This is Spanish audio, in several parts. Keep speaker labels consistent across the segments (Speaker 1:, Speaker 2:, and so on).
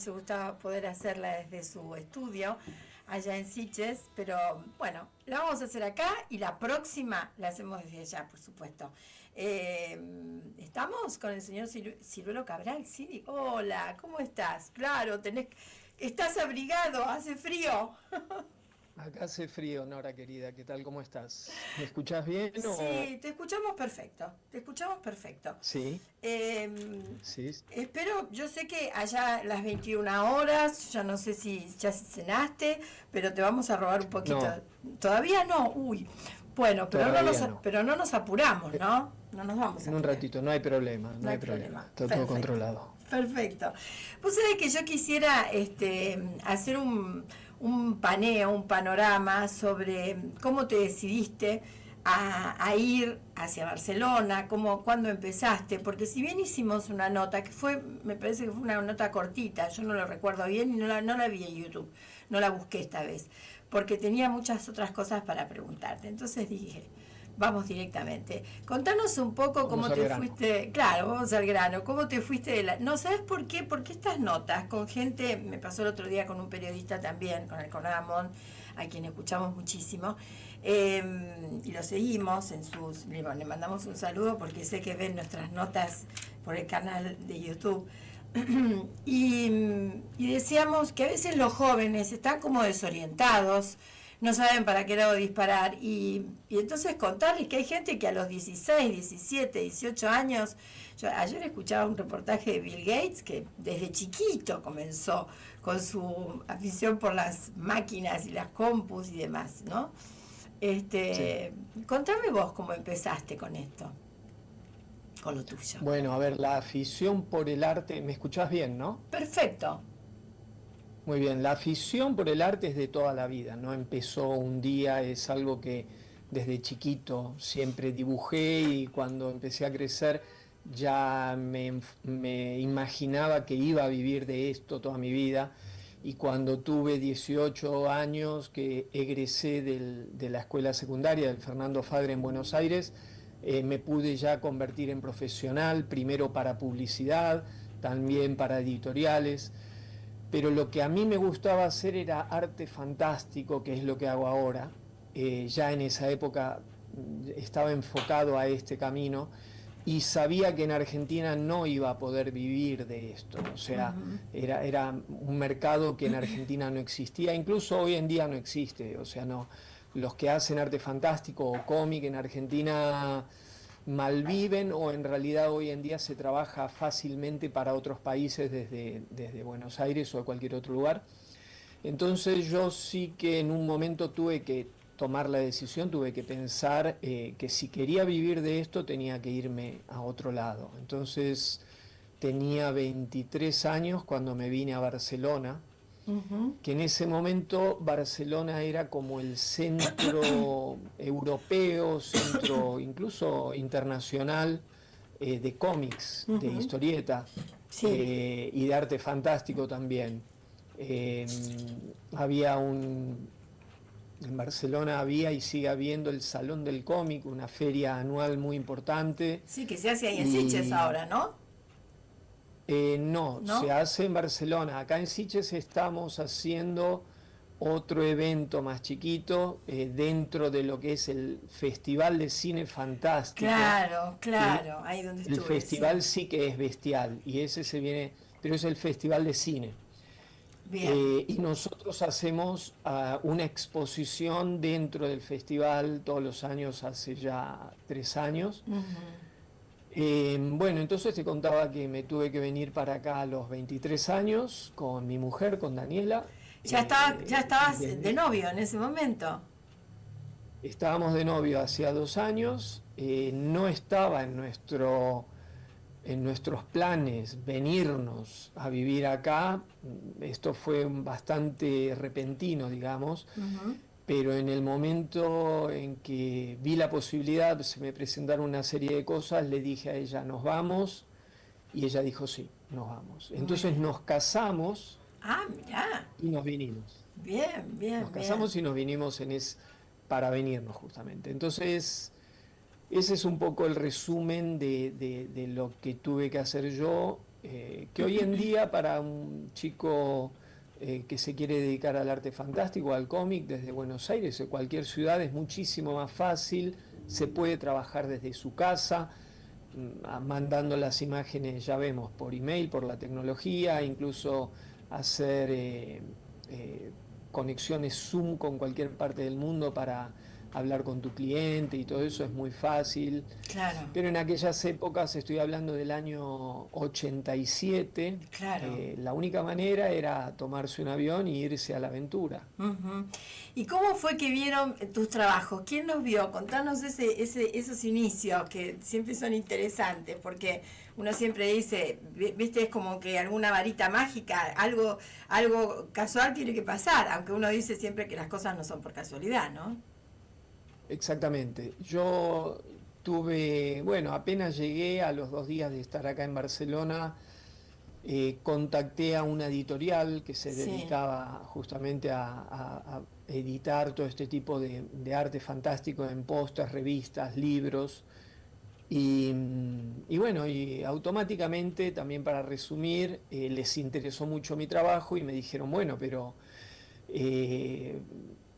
Speaker 1: Se gustaba poder hacerla desde su estudio allá en Sitges, pero bueno, la vamos a hacer acá y la próxima la hacemos desde allá, por supuesto. Estamos con el señor Ciruelo Cabral. Sí, hola, ¿cómo estás? Claro, estás abrigado, hace frío.
Speaker 2: Acá hace frío, Nora querida, ¿qué tal? ¿Cómo estás? ¿Me escuchás bien o...?
Speaker 1: Sí, te escuchamos perfecto, te escuchamos perfecto.
Speaker 2: Sí,
Speaker 1: Eh,
Speaker 2: sí.
Speaker 1: Espero, yo sé que allá las 21 horas, ya no sé si ya cenaste, pero te vamos a robar un poquito.
Speaker 2: No,
Speaker 1: Todavía no, uy. Bueno,
Speaker 2: todavía no.
Speaker 1: pero no nos apuramos,
Speaker 2: Eh,
Speaker 1: ¿no? No nos vamos a
Speaker 2: En un
Speaker 1: apurar.
Speaker 2: ratito, no hay problema,
Speaker 1: No
Speaker 2: no
Speaker 1: hay
Speaker 2: hay problema.
Speaker 1: problema.
Speaker 2: Está todo
Speaker 1: Perfecto.
Speaker 2: controlado.
Speaker 1: Perfecto. Vos sabés que yo quisiera hacer un paneo, un panorama sobre cómo te decidiste a ir hacia Barcelona, cuándo empezaste, porque si bien hicimos una nota, que fue, me parece que fue una nota cortita, yo no lo recuerdo bien y no la vi en YouTube, no la busqué esta vez, porque tenía muchas otras cosas para preguntarte. Entonces dije, vamos directamente. Contanos un poco
Speaker 2: Vamos
Speaker 1: cómo
Speaker 2: al
Speaker 1: te
Speaker 2: grano.
Speaker 1: fuiste, claro, vamos al grano, cómo te fuiste de la... No, ¿sabes por qué? Porque estas notas con gente, me pasó el otro día con un periodista también, con el Conamón, a quien escuchamos muchísimo, y lo seguimos en sus... Le mandamos un saludo porque sé que ven nuestras notas por el canal de YouTube. Y decíamos que a veces los jóvenes están como desorientados, no saben para qué lado disparar y entonces contarles que hay gente que a los 16, 17, 18 años, yo ayer escuchaba un reportaje de Bill Gates que desde chiquito comenzó con su afición por las máquinas y las compus y demás, ¿no?
Speaker 2: Sí.
Speaker 1: Contame vos cómo empezaste con esto, con lo tuyo.
Speaker 2: Bueno, a ver, la afición por el arte, ¿me escuchás bien, no?
Speaker 1: Perfecto.
Speaker 2: Muy bien, la afición por el arte es de toda la vida, no empezó un día, es algo que desde chiquito siempre dibujé y cuando empecé a crecer ya me imaginaba que iba a vivir de esto toda mi vida y cuando tuve 18 años que egresé de la escuela secundaria del Fernando Fadre en Buenos Aires, me pude ya convertir en profesional, primero para publicidad, también para editoriales, pero lo que a mí me gustaba hacer era arte fantástico, que es lo que hago ahora. Ya en esa época estaba enfocado a este camino y sabía que en Argentina no iba a poder vivir de esto. O sea, era un mercado que en Argentina no existía, incluso hoy en día no existe. O sea, no, los que hacen arte fantástico o cómic en Argentina malviven o en realidad hoy en día se trabaja fácilmente para otros países desde Buenos Aires o de cualquier otro lugar. Entonces yo sí que en un momento tuve que tomar la decisión, tuve que pensar que si quería vivir de esto tenía que irme a otro lado. Entonces tenía 23 años cuando me vine a Barcelona,
Speaker 1: Ujú.
Speaker 2: que en ese momento Barcelona era como el centro europeo, centro incluso internacional de cómics, de
Speaker 1: Ujú.
Speaker 2: historieta
Speaker 1: Sí.
Speaker 2: y de arte fantástico también. Eh, había en Barcelona había y sigue habiendo el Salón del Cómic, una feria anual muy importante.
Speaker 1: Sí, que se hace ahí en Sitges
Speaker 2: Y
Speaker 1: ahora, ¿no?
Speaker 2: no, se
Speaker 1: ¿No?
Speaker 2: hace en Barcelona. Acá en Sitges estamos haciendo otro evento más chiquito dentro de lo que es el Festival de Cine Fantástico,
Speaker 1: Claro,
Speaker 2: que
Speaker 1: claro, ahí donde
Speaker 2: el
Speaker 1: estuve, sí.
Speaker 2: festival sí que es bestial y ese se viene, pero es el Festival de Cine.
Speaker 1: Bien.
Speaker 2: Y nosotros hacemos una exposición dentro del festival todos los años, hace ya 3 años. Bueno, entonces te contaba que me tuve que venir para acá a los 23 años con mi mujer, con Daniela.
Speaker 1: Ya
Speaker 2: Y
Speaker 1: estabas de
Speaker 2: desde,
Speaker 1: novio en ese momento.
Speaker 2: estábamos de novio hacía 2 años, no estaba en nuestros planes venirnos a vivir acá. Esto fue bastante repentino, digamos, pero en el momento en que vi la posibilidad, se me presentaron una serie de cosas, le dije a ella, nos vamos, y ella dijo, sí, nos vamos.
Speaker 1: Muy
Speaker 2: Entonces
Speaker 1: bien.
Speaker 2: nos casamos
Speaker 1: Ah, mirá.
Speaker 2: y nos vinimos.
Speaker 1: Bien,
Speaker 2: Nos
Speaker 1: bien, bien.
Speaker 2: casamos y nos vinimos para venirnos justamente. Entonces, ese es un poco el resumen de lo que tuve que hacer yo. que hoy en día para un chico que se quiere dedicar al arte fantástico, al cómic, desde Buenos Aires o cualquier ciudad es muchísimo más fácil, se puede trabajar desde su casa, mandando las imágenes, ya vemos, por email, por la tecnología, incluso hacer conexiones Zoom con cualquier parte del mundo para hablar con tu cliente y todo eso es muy fácil.
Speaker 1: Claro,
Speaker 2: Pero en aquellas épocas, estoy hablando del año 87,
Speaker 1: claro.
Speaker 2: la única manera era tomarse un avión e irse a la aventura.
Speaker 1: Ujú. ¿Y cómo fue que vieron tus trabajos? ¿Quién los vio? Contanos esos inicios que siempre son interesantes, porque uno siempre dice, viste, es como que alguna varita mágica, algo casual tiene que pasar, aunque uno dice siempre que las cosas no son por casualidad, ¿no?
Speaker 2: Exactamente. Yo tuve, bueno, apenas llegué a los 2 días de estar acá en Barcelona, contacté a una editorial que se
Speaker 1: Sí.
Speaker 2: dedicaba justamente a editar todo este tipo de arte fantástico en postas, revistas, libros. Y bueno, y automáticamente, también para resumir, les interesó mucho mi trabajo y me dijeron, bueno, pero eh,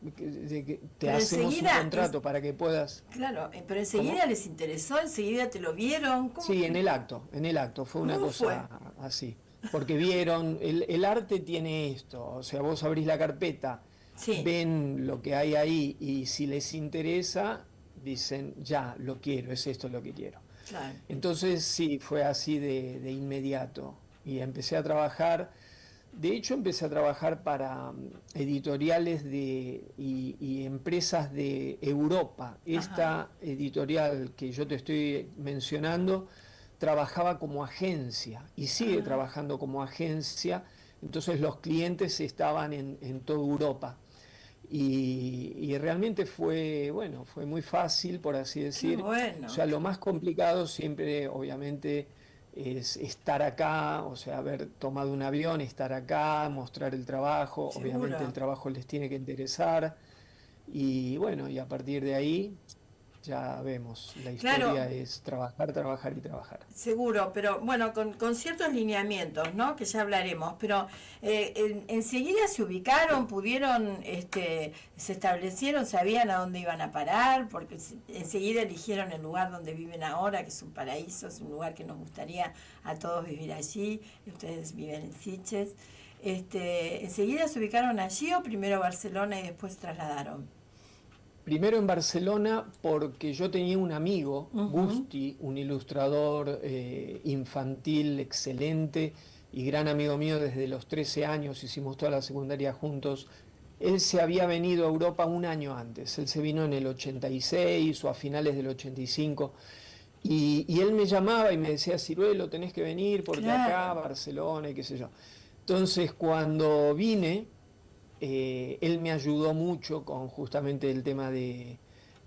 Speaker 2: te
Speaker 1: Pero
Speaker 2: hacemos un
Speaker 1: enseguida,
Speaker 2: contrato para que puedas...
Speaker 1: claro, pero
Speaker 2: ¿Cómo?
Speaker 1: enseguida les interesó, enseguida te lo vieron.
Speaker 2: Sí, en el acto, fue una
Speaker 1: ¿Cómo fue?
Speaker 2: cosa así. Porque vieron, el arte tiene esto, o sea, vos abrís la carpeta,
Speaker 1: Sí,
Speaker 2: ven lo que hay ahí y si les interesa, dicen, ya, lo quiero, es esto lo que quiero.
Speaker 1: claro.
Speaker 2: Entonces sí, fue así de inmediato. Y empecé a trabajar, de hecho empecé a trabajar para editoriales y empresas de Europa.
Speaker 1: Ajá.
Speaker 2: Esta editorial que yo te estoy mencionando trabajaba como agencia y sigue
Speaker 1: Ah,
Speaker 2: trabajando como agencia, entonces los clientes estaban en toda Europa. Y realmente fue, bueno, fue muy fácil, por así
Speaker 1: qué
Speaker 2: decir. O
Speaker 1: bueno,
Speaker 2: sea, lo más complicado siempre, obviamente, es estar acá, o sea, haber tomado un avión, estar acá, mostrar el trabajo. Obviamente el
Speaker 1: seguro.
Speaker 2: trabajo les tiene que interesar. Y bueno, y a partir de ahí ya vemos, la
Speaker 1: Claro,
Speaker 2: historia es trabajar, trabajar y trabajar.
Speaker 1: seguro, pero bueno, con ciertos lineamientos, ¿no? Que ya hablaremos, pero enseguida se ubicaron, pudieron, se establecieron, sabían a dónde iban a parar, porque enseguida eligieron el lugar donde viven ahora, que es un paraíso, es un lugar que nos gustaría a todos vivir allí, ustedes viven en Sitges. ¿Enseguida se ubicaron allí o primero Barcelona y después se trasladaron?
Speaker 2: Primero en Barcelona porque yo tenía un amigo,
Speaker 1: Ujú.
Speaker 2: Gusti, un ilustrador infantil excelente y gran amigo mío desde los 13 años, hicimos toda la secundaria juntos. Él se había venido a Europa un año antes, él se vino en el 86 o a finales del 85 y él me llamaba y me decía, Ciruelo, tenés que venir porque acá,
Speaker 1: Claro,
Speaker 2: Barcelona y qué sé yo. Entonces cuando vine él me ayudó mucho con justamente el tema de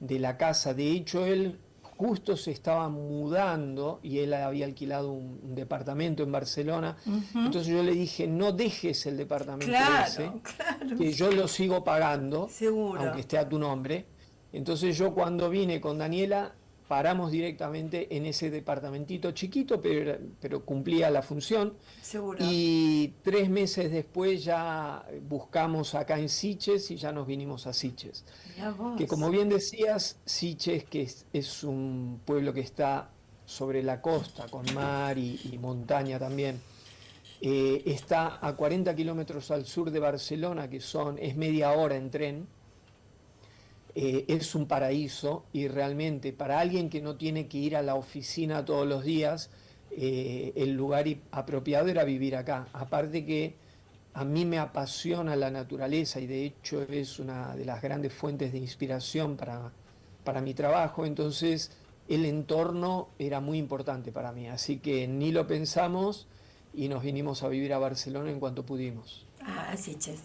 Speaker 2: la casa. De hecho, él justo se estaba mudando y él había alquilado un departamento en Barcelona.
Speaker 1: ujú.
Speaker 2: Entonces yo le dije, no dejes el departamento ese,
Speaker 1: Claro, claro,
Speaker 2: que yo lo sigo pagando, aunque
Speaker 1: seguro.
Speaker 2: esté a tu nombre. Entonces yo cuando vine con Daniela, paramos directamente en ese departamentito chiquito, pero cumplía la función.
Speaker 1: Seguro.
Speaker 2: Y 3 meses después ya buscamos acá en Sitges y ya nos vinimos a Sitges.
Speaker 1: Mirá
Speaker 2: Que como
Speaker 1: vos.
Speaker 2: bien decías, Sitges, que es un pueblo que está sobre la costa, con mar y montaña también, está a 40 kilómetros al sur de Barcelona, es media hora en tren. Es un paraíso y realmente para alguien que no tiene que ir a la oficina todos los días, el lugar apropiado era vivir acá. Aparte que a mí me apasiona la naturaleza y de hecho es una de las grandes fuentes de inspiración para mi trabajo, entonces el entorno era muy importante para mí. Así que ni lo pensamos y nos vinimos a vivir a Barcelona en cuanto pudimos.
Speaker 1: Ah, Siches.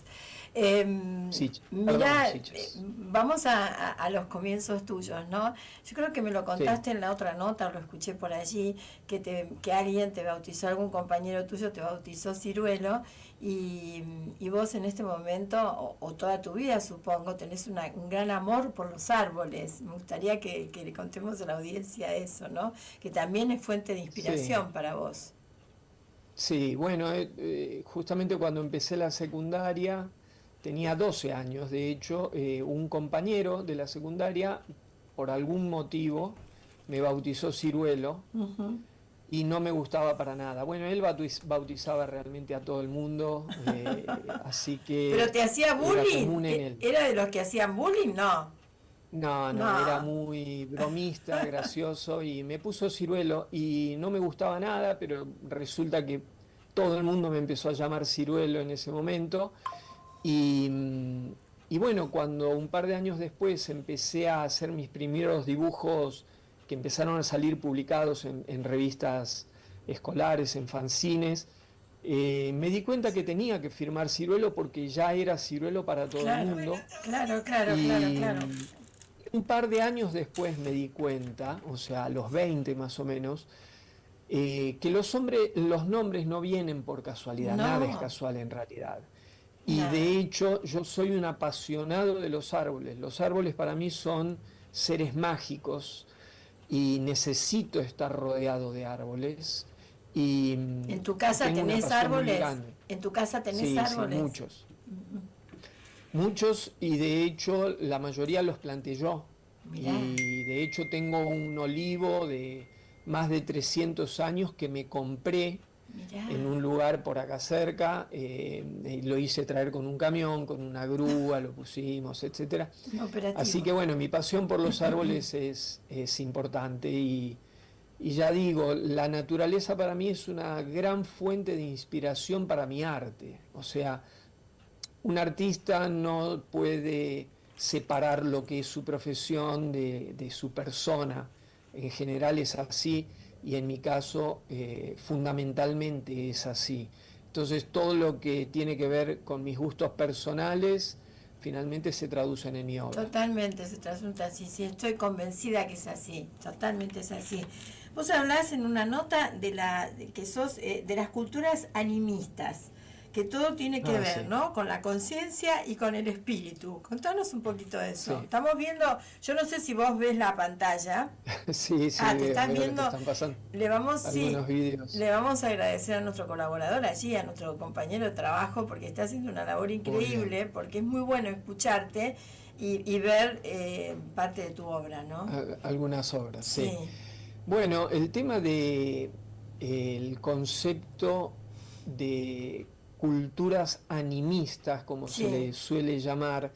Speaker 2: Sí, perdón,
Speaker 1: Mira,
Speaker 2: Sitges.
Speaker 1: vamos a los comienzos tuyos, ¿no? Yo creo que me lo
Speaker 2: Sí.
Speaker 1: contaste en la otra nota, lo escuché por allí, que alguien te bautizó, algún compañero tuyo te bautizó Ciruelo, y vos en este momento, o toda tu vida supongo, tenés un gran amor por los árboles. Me gustaría que le contemos a la audiencia eso, ¿no? Que también es fuente de
Speaker 2: Sí.
Speaker 1: inspiración para vos.
Speaker 2: Sí, bueno, justamente cuando empecé la secundaria, tenía 12 años, de hecho, un compañero de la secundaria, por algún motivo, me bautizó Ciruelo
Speaker 1: Ujú.
Speaker 2: y no me gustaba para nada. Bueno, él bautizaba realmente a todo el mundo, así
Speaker 1: ¿Pero
Speaker 2: que
Speaker 1: te hacía
Speaker 2: era
Speaker 1: bullying?
Speaker 2: común en él.
Speaker 1: ¿Era de los que hacían bullying? No.
Speaker 2: No, no, era
Speaker 1: No.
Speaker 2: muy bromista, gracioso y me puso Ciruelo y no me gustaba nada, pero resulta que todo el mundo me empezó a llamar Ciruelo en ese momento y, y bueno, cuando un par de años después empecé a hacer mis primeros dibujos que empezaron a salir publicados en revistas escolares, en fanzines, me di cuenta que tenía que firmar Ciruelo porque ya era Ciruelo para todo el
Speaker 1: Claro,
Speaker 2: mundo.
Speaker 1: claro, claro, claro,
Speaker 2: Y
Speaker 1: claro.
Speaker 2: un par de años después me di cuenta, o sea, a los 20 más o menos, que los nombres no vienen por casualidad, nada es
Speaker 1: No,
Speaker 2: casual en realidad. Y
Speaker 1: nada.
Speaker 2: de hecho yo soy un apasionado de los árboles. Los árboles para mí son seres mágicos y necesito estar rodeado de árboles y,
Speaker 1: ¿En tu
Speaker 2: y
Speaker 1: casa
Speaker 2: tengo una
Speaker 1: tenés
Speaker 2: pasión muy
Speaker 1: árboles?
Speaker 2: grande.
Speaker 1: ¿En tu casa tenés
Speaker 2: Sí, sí,
Speaker 1: árboles?
Speaker 2: muchos. Muchos y de hecho la mayoría los planté yo.
Speaker 1: Mirá,
Speaker 2: Y de hecho tengo un olivo de más de 300 años que me compré
Speaker 1: mirá.
Speaker 2: en un lugar por acá cerca. Y lo hice traer con un camión, con una grúa, lo pusimos, etcétera.
Speaker 1: Un
Speaker 2: Así
Speaker 1: operativo.
Speaker 2: que bueno, mi pasión por los árboles es importante y ya digo, la naturaleza para mí es una gran fuente de inspiración para mi arte. O sea, un artista no puede separar lo que es su profesión de su persona. En general es así y en mi caso fundamentalmente es así. Entonces todo lo que tiene que ver con mis gustos personales finalmente se traducen en mi obra.
Speaker 1: Totalmente se trasunta así, sí, estoy convencida que es así, totalmente es así. Vos hablás en una nota de que sos de las culturas animistas, que todo tiene que
Speaker 2: Ah,
Speaker 1: ver,
Speaker 2: sí,
Speaker 1: ¿no? Con la conciencia y con el espíritu. Contanos un poquito de eso.
Speaker 2: sí,
Speaker 1: Estamos viendo, yo no sé si vos ves la pantalla.
Speaker 2: sí, sí,
Speaker 1: Ah, te
Speaker 2: veo,
Speaker 1: están
Speaker 2: veo que te
Speaker 1: viendo.
Speaker 2: están pasando
Speaker 1: Le vamos, sí,
Speaker 2: algunos vídeos.
Speaker 1: le vamos a agradecer a nuestro colaborador allí, a nuestro compañero de trabajo, porque está haciendo una labor
Speaker 2: Muy bien.
Speaker 1: increíble, porque es muy bueno escucharte y ver parte de tu obra, ¿no?
Speaker 2: Algunas obras, sí.
Speaker 1: Sí,
Speaker 2: Bueno, el tema de el concepto de culturas animistas, como se
Speaker 1: sí,
Speaker 2: le suele llamar,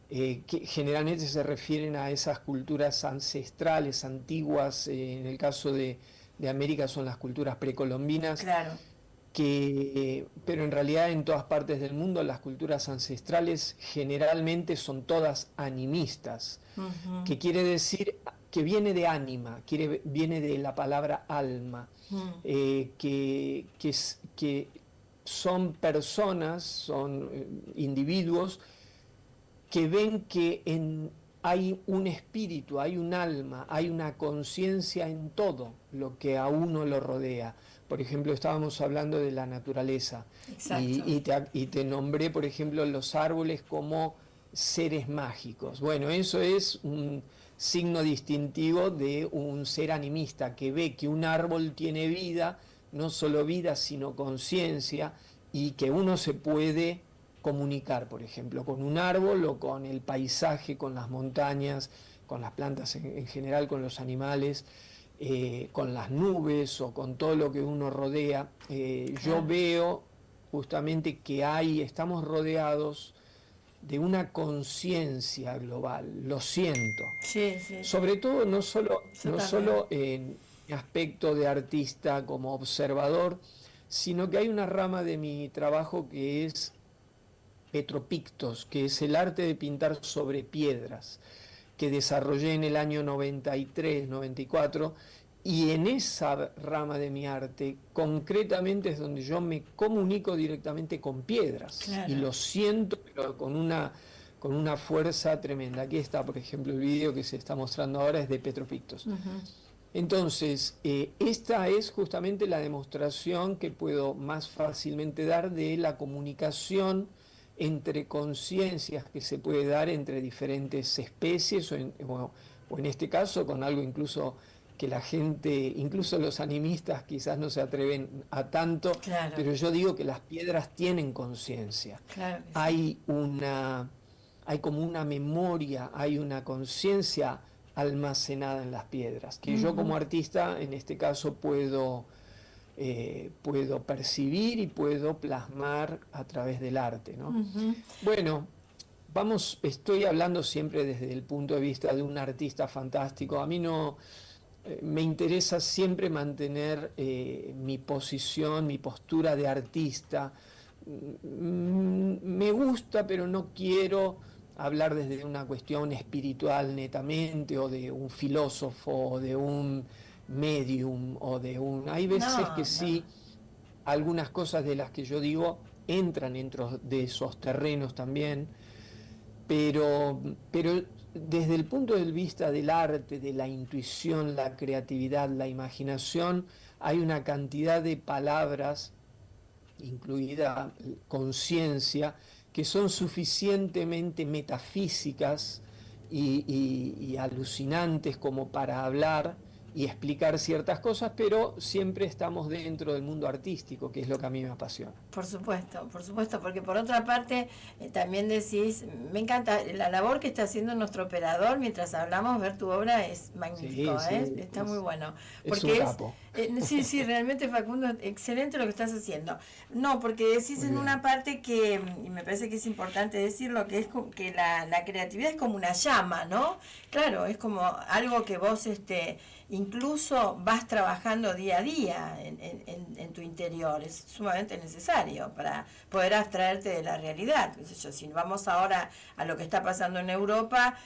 Speaker 2: que generalmente se refieren a esas culturas ancestrales, antiguas, en el caso de América son las culturas precolombinas,
Speaker 1: claro.
Speaker 2: pero en realidad en todas partes del mundo las culturas ancestrales generalmente son todas animistas,
Speaker 1: Ujú,
Speaker 2: que quiere decir que viene de ánima, viene de la palabra alma,
Speaker 1: mm,
Speaker 2: que son personas, son individuos que ven que hay un espíritu, hay un alma, hay una conciencia en todo lo que a uno lo rodea. Por ejemplo, estábamos hablando de la naturaleza
Speaker 1: exacto.
Speaker 2: y te nombré, por ejemplo, los árboles como seres mágicos. Bueno, eso es un signo distintivo de un ser animista que ve que un árbol tiene vida, no solo vida, sino conciencia, y que uno se puede comunicar, por ejemplo, con un árbol o con el paisaje, con las montañas, con las plantas en general, con los animales, con las nubes o con todo lo que uno rodea. Yo
Speaker 1: Claro.
Speaker 2: veo justamente que estamos rodeados de una conciencia global, lo siento.
Speaker 1: Sí, sí, sí.
Speaker 2: Sobre todo
Speaker 1: Yo
Speaker 2: no
Speaker 1: también.
Speaker 2: solo en mi aspecto de artista como observador, sino que hay una rama de mi trabajo que es Petropictos, que es el arte de pintar sobre piedras, que desarrollé en el año 93, 94, y en esa rama de mi arte, concretamente es donde yo me comunico directamente con piedras, y
Speaker 1: Claro.
Speaker 2: lo siento, pero con una fuerza tremenda. Aquí está, por ejemplo, el video que se está mostrando ahora es de Petropictos.
Speaker 1: Ujú.
Speaker 2: Entonces, esta es justamente la demostración que puedo más fácilmente dar de la comunicación entre conciencias que se puede dar entre diferentes especies o en este caso con algo incluso que la gente, incluso los animistas quizás no se atreven a tanto,
Speaker 1: Claro,
Speaker 2: pero yo digo que las piedras tienen conciencia.
Speaker 1: claro que sí.
Speaker 2: Hay hay como una memoria, hay una conciencia almacenada en las piedras, que yo
Speaker 1: Ujú,
Speaker 2: como artista en este caso puedo percibir y puedo plasmar a través del arte, ¿no?
Speaker 1: ujú.
Speaker 2: Bueno, estoy hablando siempre desde el punto de vista de un artista fantástico. A mí no me interesa siempre mantener mi posición, mi postura de artista. Me gusta, pero no quiero hablar desde una cuestión espiritual netamente, o de un filósofo, o de un medium, o de un... Hay veces que
Speaker 1: No, no.
Speaker 2: sí, algunas cosas de las que yo digo entran dentro de esos terrenos también, pero desde el punto de vista del arte, de la intuición, la creatividad, la imaginación, hay una cantidad de palabras, incluida conciencia, que son suficientemente metafísicas y alucinantes como para hablar y explicar ciertas cosas, pero siempre estamos dentro del mundo artístico, que es lo que a mí me apasiona.
Speaker 1: Por supuesto, porque por otra parte también decís, me encanta la labor que está haciendo nuestro operador mientras hablamos, ver tu obra es magnífico,
Speaker 2: Sí, sí,
Speaker 1: está muy bueno,
Speaker 2: es un
Speaker 1: porque
Speaker 2: capo.
Speaker 1: sí, sí, realmente Facundo, excelente lo que estás haciendo. No, porque decís
Speaker 2: Muy
Speaker 1: en
Speaker 2: bien.
Speaker 1: una parte que, y me parece que es importante decirlo, que es que la creatividad es como una llama, ¿no? Claro, es como algo que vos, incluso vas trabajando día a día en tu interior, es sumamente necesario para poder abstraerte de la realidad. Qué sé yo, si vamos ahora a lo que está pasando en Europa,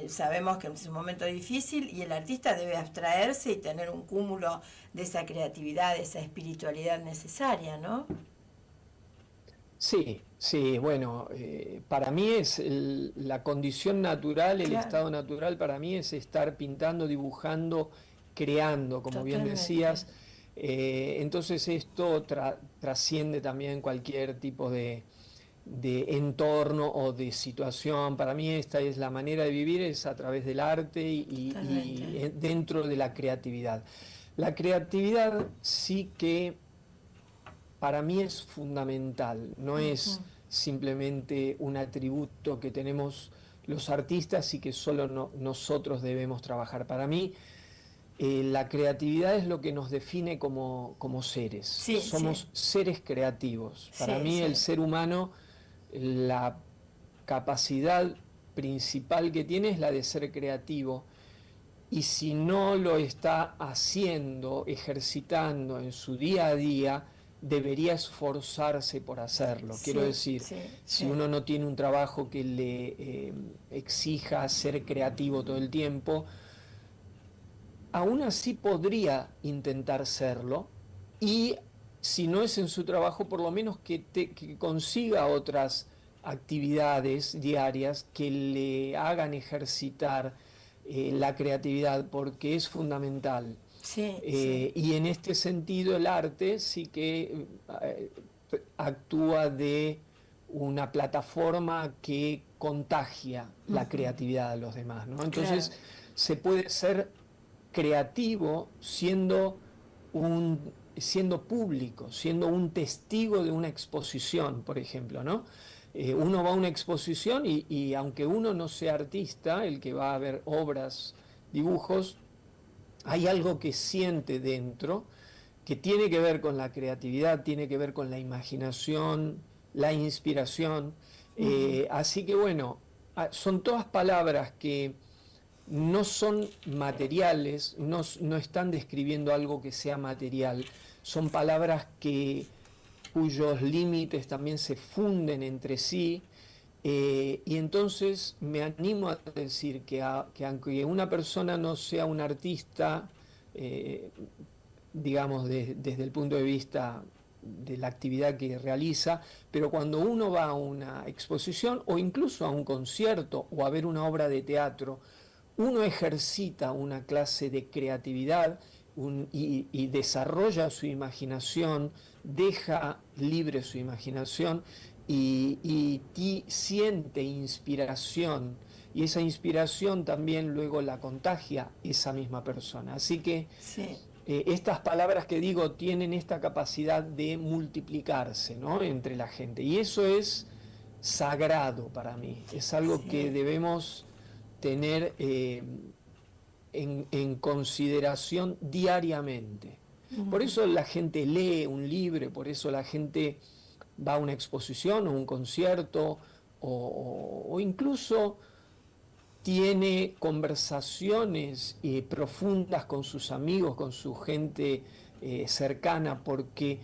Speaker 1: sabemos que es un momento difícil y el artista debe abstraerse y tener un cúmulo de esa creatividad, de esa espiritualidad necesaria, ¿no?
Speaker 2: Sí, sí, bueno, para mí es la condición natural, el
Speaker 1: Claro,
Speaker 2: estado natural para mí es estar pintando, dibujando, creando, como bien
Speaker 1: totalmente.
Speaker 2: decías. Entonces esto trasciende también cualquier tipo de entorno o de situación. Para mí esta es la manera de vivir, es a través del arte
Speaker 1: Totalmente.
Speaker 2: dentro de la creatividad. La creatividad sí que para mí es fundamental, no
Speaker 1: Ujú.
Speaker 2: es simplemente un atributo que tenemos los artistas y que solo nosotros debemos trabajar. Para mí, la creatividad es lo que nos define como seres.
Speaker 1: Sí, sí,
Speaker 2: Somos seres creativos. Para
Speaker 1: sí,
Speaker 2: mí, el
Speaker 1: sí.
Speaker 2: ser humano, la capacidad principal que tiene es la de ser creativo. Y si no lo está haciendo, ejercitando en su día a día, debería esforzarse por hacerlo. Quiero
Speaker 1: Sí,
Speaker 2: decir,
Speaker 1: sí, sí.
Speaker 2: si uno no tiene un trabajo que le exija ser creativo todo el tiempo, aún así podría intentar serlo, y si no es en su trabajo, por lo menos que consiga otras actividades diarias que le hagan ejercitar la creatividad, porque es fundamental.
Speaker 1: Sí, sí.
Speaker 2: Y en este sentido el arte sí que actúa de una plataforma que contagia la
Speaker 1: Ujú.
Speaker 2: creatividad a los demás, ¿no?
Speaker 1: Claro.
Speaker 2: Entonces se puede ser creativo siendo público, siendo un testigo de una exposición, por ejemplo, ¿no? Uno va a una exposición y aunque uno no sea artista, el que va a ver obras, dibujos, hay algo que siente dentro que tiene que ver con la creatividad, tiene que ver con la imaginación, la inspiración.
Speaker 1: Ujú.
Speaker 2: Así que bueno, son todas palabras que no son materiales, no están describiendo algo que sea material, son palabras cuyos límites también se funden entre sí, y entonces me animo a decir que aunque una persona no sea un artista, eh, digamos, desde el punto de vista de la actividad que realiza, pero cuando uno va a una exposición o incluso a un concierto o a ver una obra de teatro, uno ejercita una clase de creatividad y desarrolla su imaginación, deja libre su imaginación, siente inspiración y esa inspiración también luego la contagia esa misma persona. Así que
Speaker 1: Sí.
Speaker 2: Estas palabras que digo tienen esta capacidad de multiplicarse, ¿no?, entre la gente. Y eso es sagrado para mí. Es algo que
Speaker 1: Sí.
Speaker 2: debemos tener en consideración diariamente. Por
Speaker 1: Ujú.
Speaker 2: eso la gente lee un libro, por eso la gente va a una exposición o un concierto, o incluso tiene conversaciones profundas con sus amigos, con su gente cercana, porque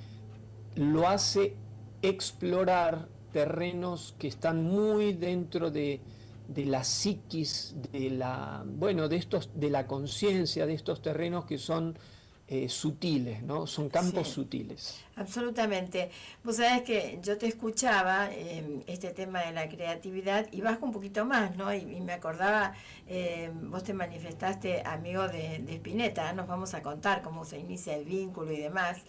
Speaker 2: lo hace explorar terrenos que están muy dentro de la psiquis, bueno, de la conciencia, de estos terrenos que son sutiles, ¿no? Son campos
Speaker 1: Sí.
Speaker 2: sutiles.
Speaker 1: Absolutamente. Vos sabés que yo te escuchaba este tema de la creatividad y bajo un poquito más, ¿no? Y me acordaba, vos te manifestaste amigo de Spinetta, nos vamos a contar cómo se inicia el vínculo y demás,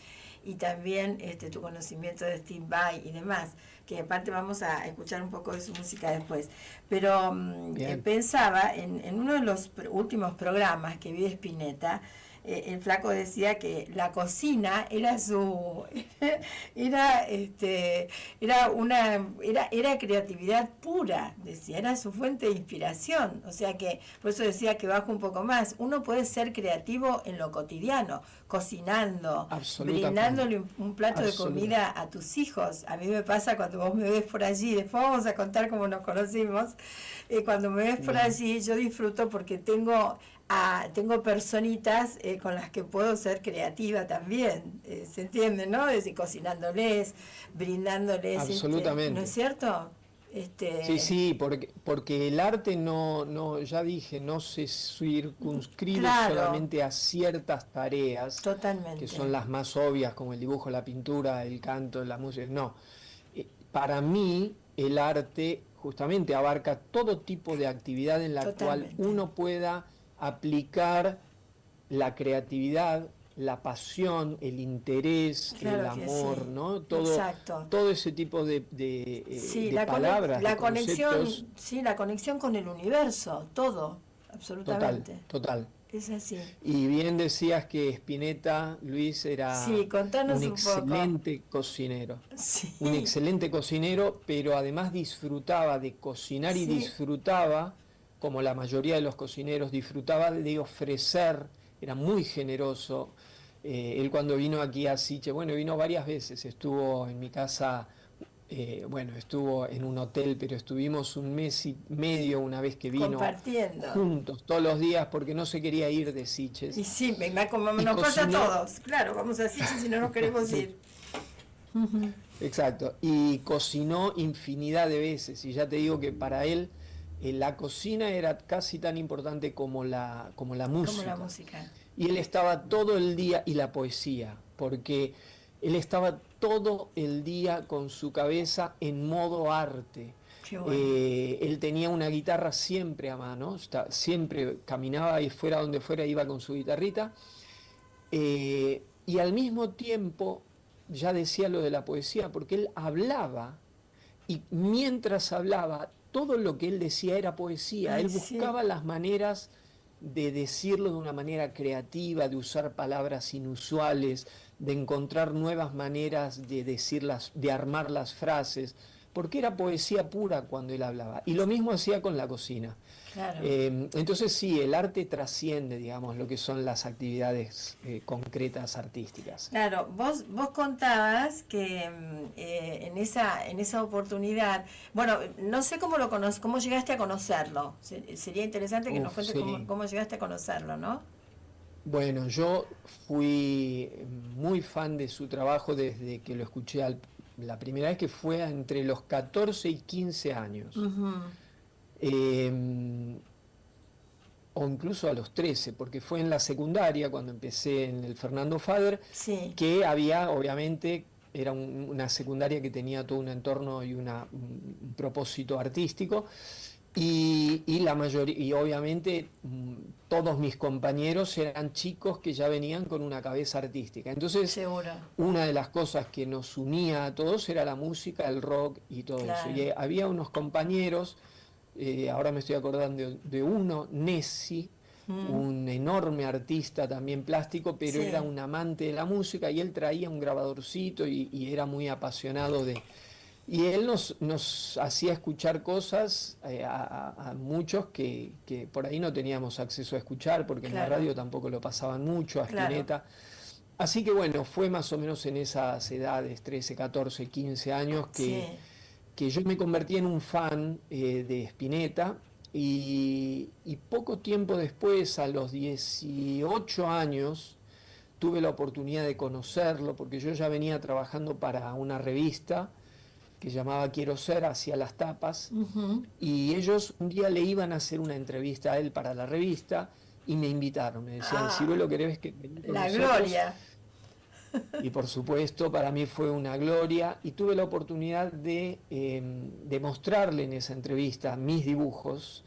Speaker 1: y también tu conocimiento de Steve Vai y demás, que aparte vamos a escuchar un poco de su música después. Pero
Speaker 2: Bien.
Speaker 1: pensaba en uno de los últimos programas que vi de Spinetta. El flaco decía que la cocina era su era creatividad pura, decía, era su fuente de inspiración. O sea que por eso decía que bajo un poco más. Uno puede ser creativo en lo cotidiano, cocinando,
Speaker 2: Absolutamente.
Speaker 1: brindándole un plato de
Speaker 2: Absolutamente.
Speaker 1: comida a tus hijos. A mí me pasa cuando vos me ves por allí, después vamos a contar cómo nos conocimos. Cuando me ves por
Speaker 2: Bien.
Speaker 1: allí yo disfruto porque tengo personitas con las que puedo ser creativa también, ¿se entiende, no? Es decir, cocinándoles, brindándoles, ¿no es
Speaker 2: Absolutamente.
Speaker 1: cierto?
Speaker 2: Sí, sí, porque el arte ya dije, no se circunscribe
Speaker 1: Claro,
Speaker 2: solamente a ciertas tareas, que
Speaker 1: totalmente,
Speaker 2: son las más obvias, como el dibujo, la pintura, el canto, la música. No, para mí el arte justamente abarca todo tipo de actividad en la cual
Speaker 1: totalmente.
Speaker 2: uno pueda aplicar la creatividad, la pasión, el interés, el
Speaker 1: Claro que
Speaker 2: amor,
Speaker 1: sí,
Speaker 2: ¿no?
Speaker 1: exacto.
Speaker 2: Todo ese tipo
Speaker 1: Sí,
Speaker 2: de palabras, de
Speaker 1: la
Speaker 2: conceptos,
Speaker 1: conexión, sí, la conexión con el universo, todo,
Speaker 2: total,
Speaker 1: absolutamente.
Speaker 2: total.
Speaker 1: Es así.
Speaker 2: Y bien decías que Spinetta, Luis,
Speaker 1: Sí,
Speaker 2: era un
Speaker 1: contanos un poco.
Speaker 2: un
Speaker 1: Sí,
Speaker 2: excelente cocinero, pero además disfrutaba de cocinar y
Speaker 1: sí,
Speaker 2: disfrutaba, como la mayoría de los cocineros, disfrutaba de ofrecer, era muy generoso. Él cuando vino aquí a Siche, bueno, vino varias veces, estuvo en mi casa, bueno, estuvo en un hotel, pero estuvimos un mes y medio una vez que vino
Speaker 1: compartiendo.
Speaker 2: juntos, todos los días, porque no se quería ir de Siches.
Speaker 1: Y sí,
Speaker 2: Y
Speaker 1: nos pasa a
Speaker 2: cocinó,
Speaker 1: todos. Claro, vamos a Sitges si no nos queremos
Speaker 2: sí,
Speaker 1: ir. Ujú.
Speaker 2: exacto, y cocinó infinidad de veces, y ya te digo que para él la cocina era casi tan importante como la
Speaker 1: Como la
Speaker 2: música.
Speaker 1: música.
Speaker 2: Y él estaba todo el día, y la poesía, porque él estaba todo el día con su cabeza en modo arte.
Speaker 1: Qué bueno.
Speaker 2: Él tenía una guitarra siempre a mano, siempre caminaba y fuera donde fuera iba con su guitarrita, y al mismo tiempo, ya decía lo de la poesía, porque él hablaba y mientras hablaba, todo lo que él decía era poesía.
Speaker 1: Ay,
Speaker 2: Él
Speaker 1: sí.
Speaker 2: buscaba las maneras de decirlo de una manera creativa, de usar palabras inusuales, de encontrar nuevas maneras de decirlas, de armar las frases, porque era poesía pura cuando él hablaba. Y lo mismo hacía con la cocina.
Speaker 1: Claro.
Speaker 2: Entonces sí, el arte trasciende, digamos, lo que son las actividades concretas artísticas.
Speaker 1: Claro, vos contabas que en esa oportunidad, bueno, no sé cómo cómo llegaste a conocerlo. Sería interesante que nos
Speaker 2: Uf,
Speaker 1: cuentes
Speaker 2: sí.
Speaker 1: cómo llegaste a conocerlo, ¿no?
Speaker 2: Bueno, yo fui muy fan de su trabajo desde que lo escuché la primera vez, que fue entre los 14 y 15 años.
Speaker 1: Ujú.
Speaker 2: Eh, o incluso a los 13, porque fue en la secundaria, cuando empecé en el Fernando Fader,
Speaker 1: Sí,
Speaker 2: que había, obviamente, era una secundaria que tenía todo un entorno y un propósito artístico, y la mayoría, y obviamente todos mis compañeros eran chicos que ya venían con una cabeza artística. Entonces,
Speaker 1: seguro.
Speaker 2: una de las cosas que nos unía a todos era la música, el rock y todo eso. Y
Speaker 1: Claro.
Speaker 2: había unos compañeros ahora me estoy acordando de uno, Nessi, un enorme artista también plástico, pero
Speaker 1: Sí.
Speaker 2: era un amante de la música y él traía un grabadorcito y era muy apasionado de... Y él nos hacía escuchar cosas a muchos que por ahí no teníamos acceso a escuchar, porque en la
Speaker 1: Claro,
Speaker 2: radio tampoco lo pasaban mucho, a
Speaker 1: claro.
Speaker 2: Spinetta. Así que bueno, fue más o menos en esas edades, 13, 14, 15 años,
Speaker 1: Sí.
Speaker 2: que yo me convertí en un fan de Spinetta y poco tiempo después, a los 18 años, tuve la oportunidad de conocerlo, porque yo ya venía trabajando para una revista que llamaba Quiero Ser, hacía las tapas,
Speaker 1: Ujú.
Speaker 2: y ellos un día le iban a hacer una entrevista a él para la revista y me invitaron, me decían, si vos
Speaker 1: Ah,
Speaker 2: lo querés que venir con
Speaker 1: la
Speaker 2: nosotros,
Speaker 1: gloria.
Speaker 2: y por supuesto para mí fue una gloria y tuve la oportunidad de mostrarle en esa entrevista mis dibujos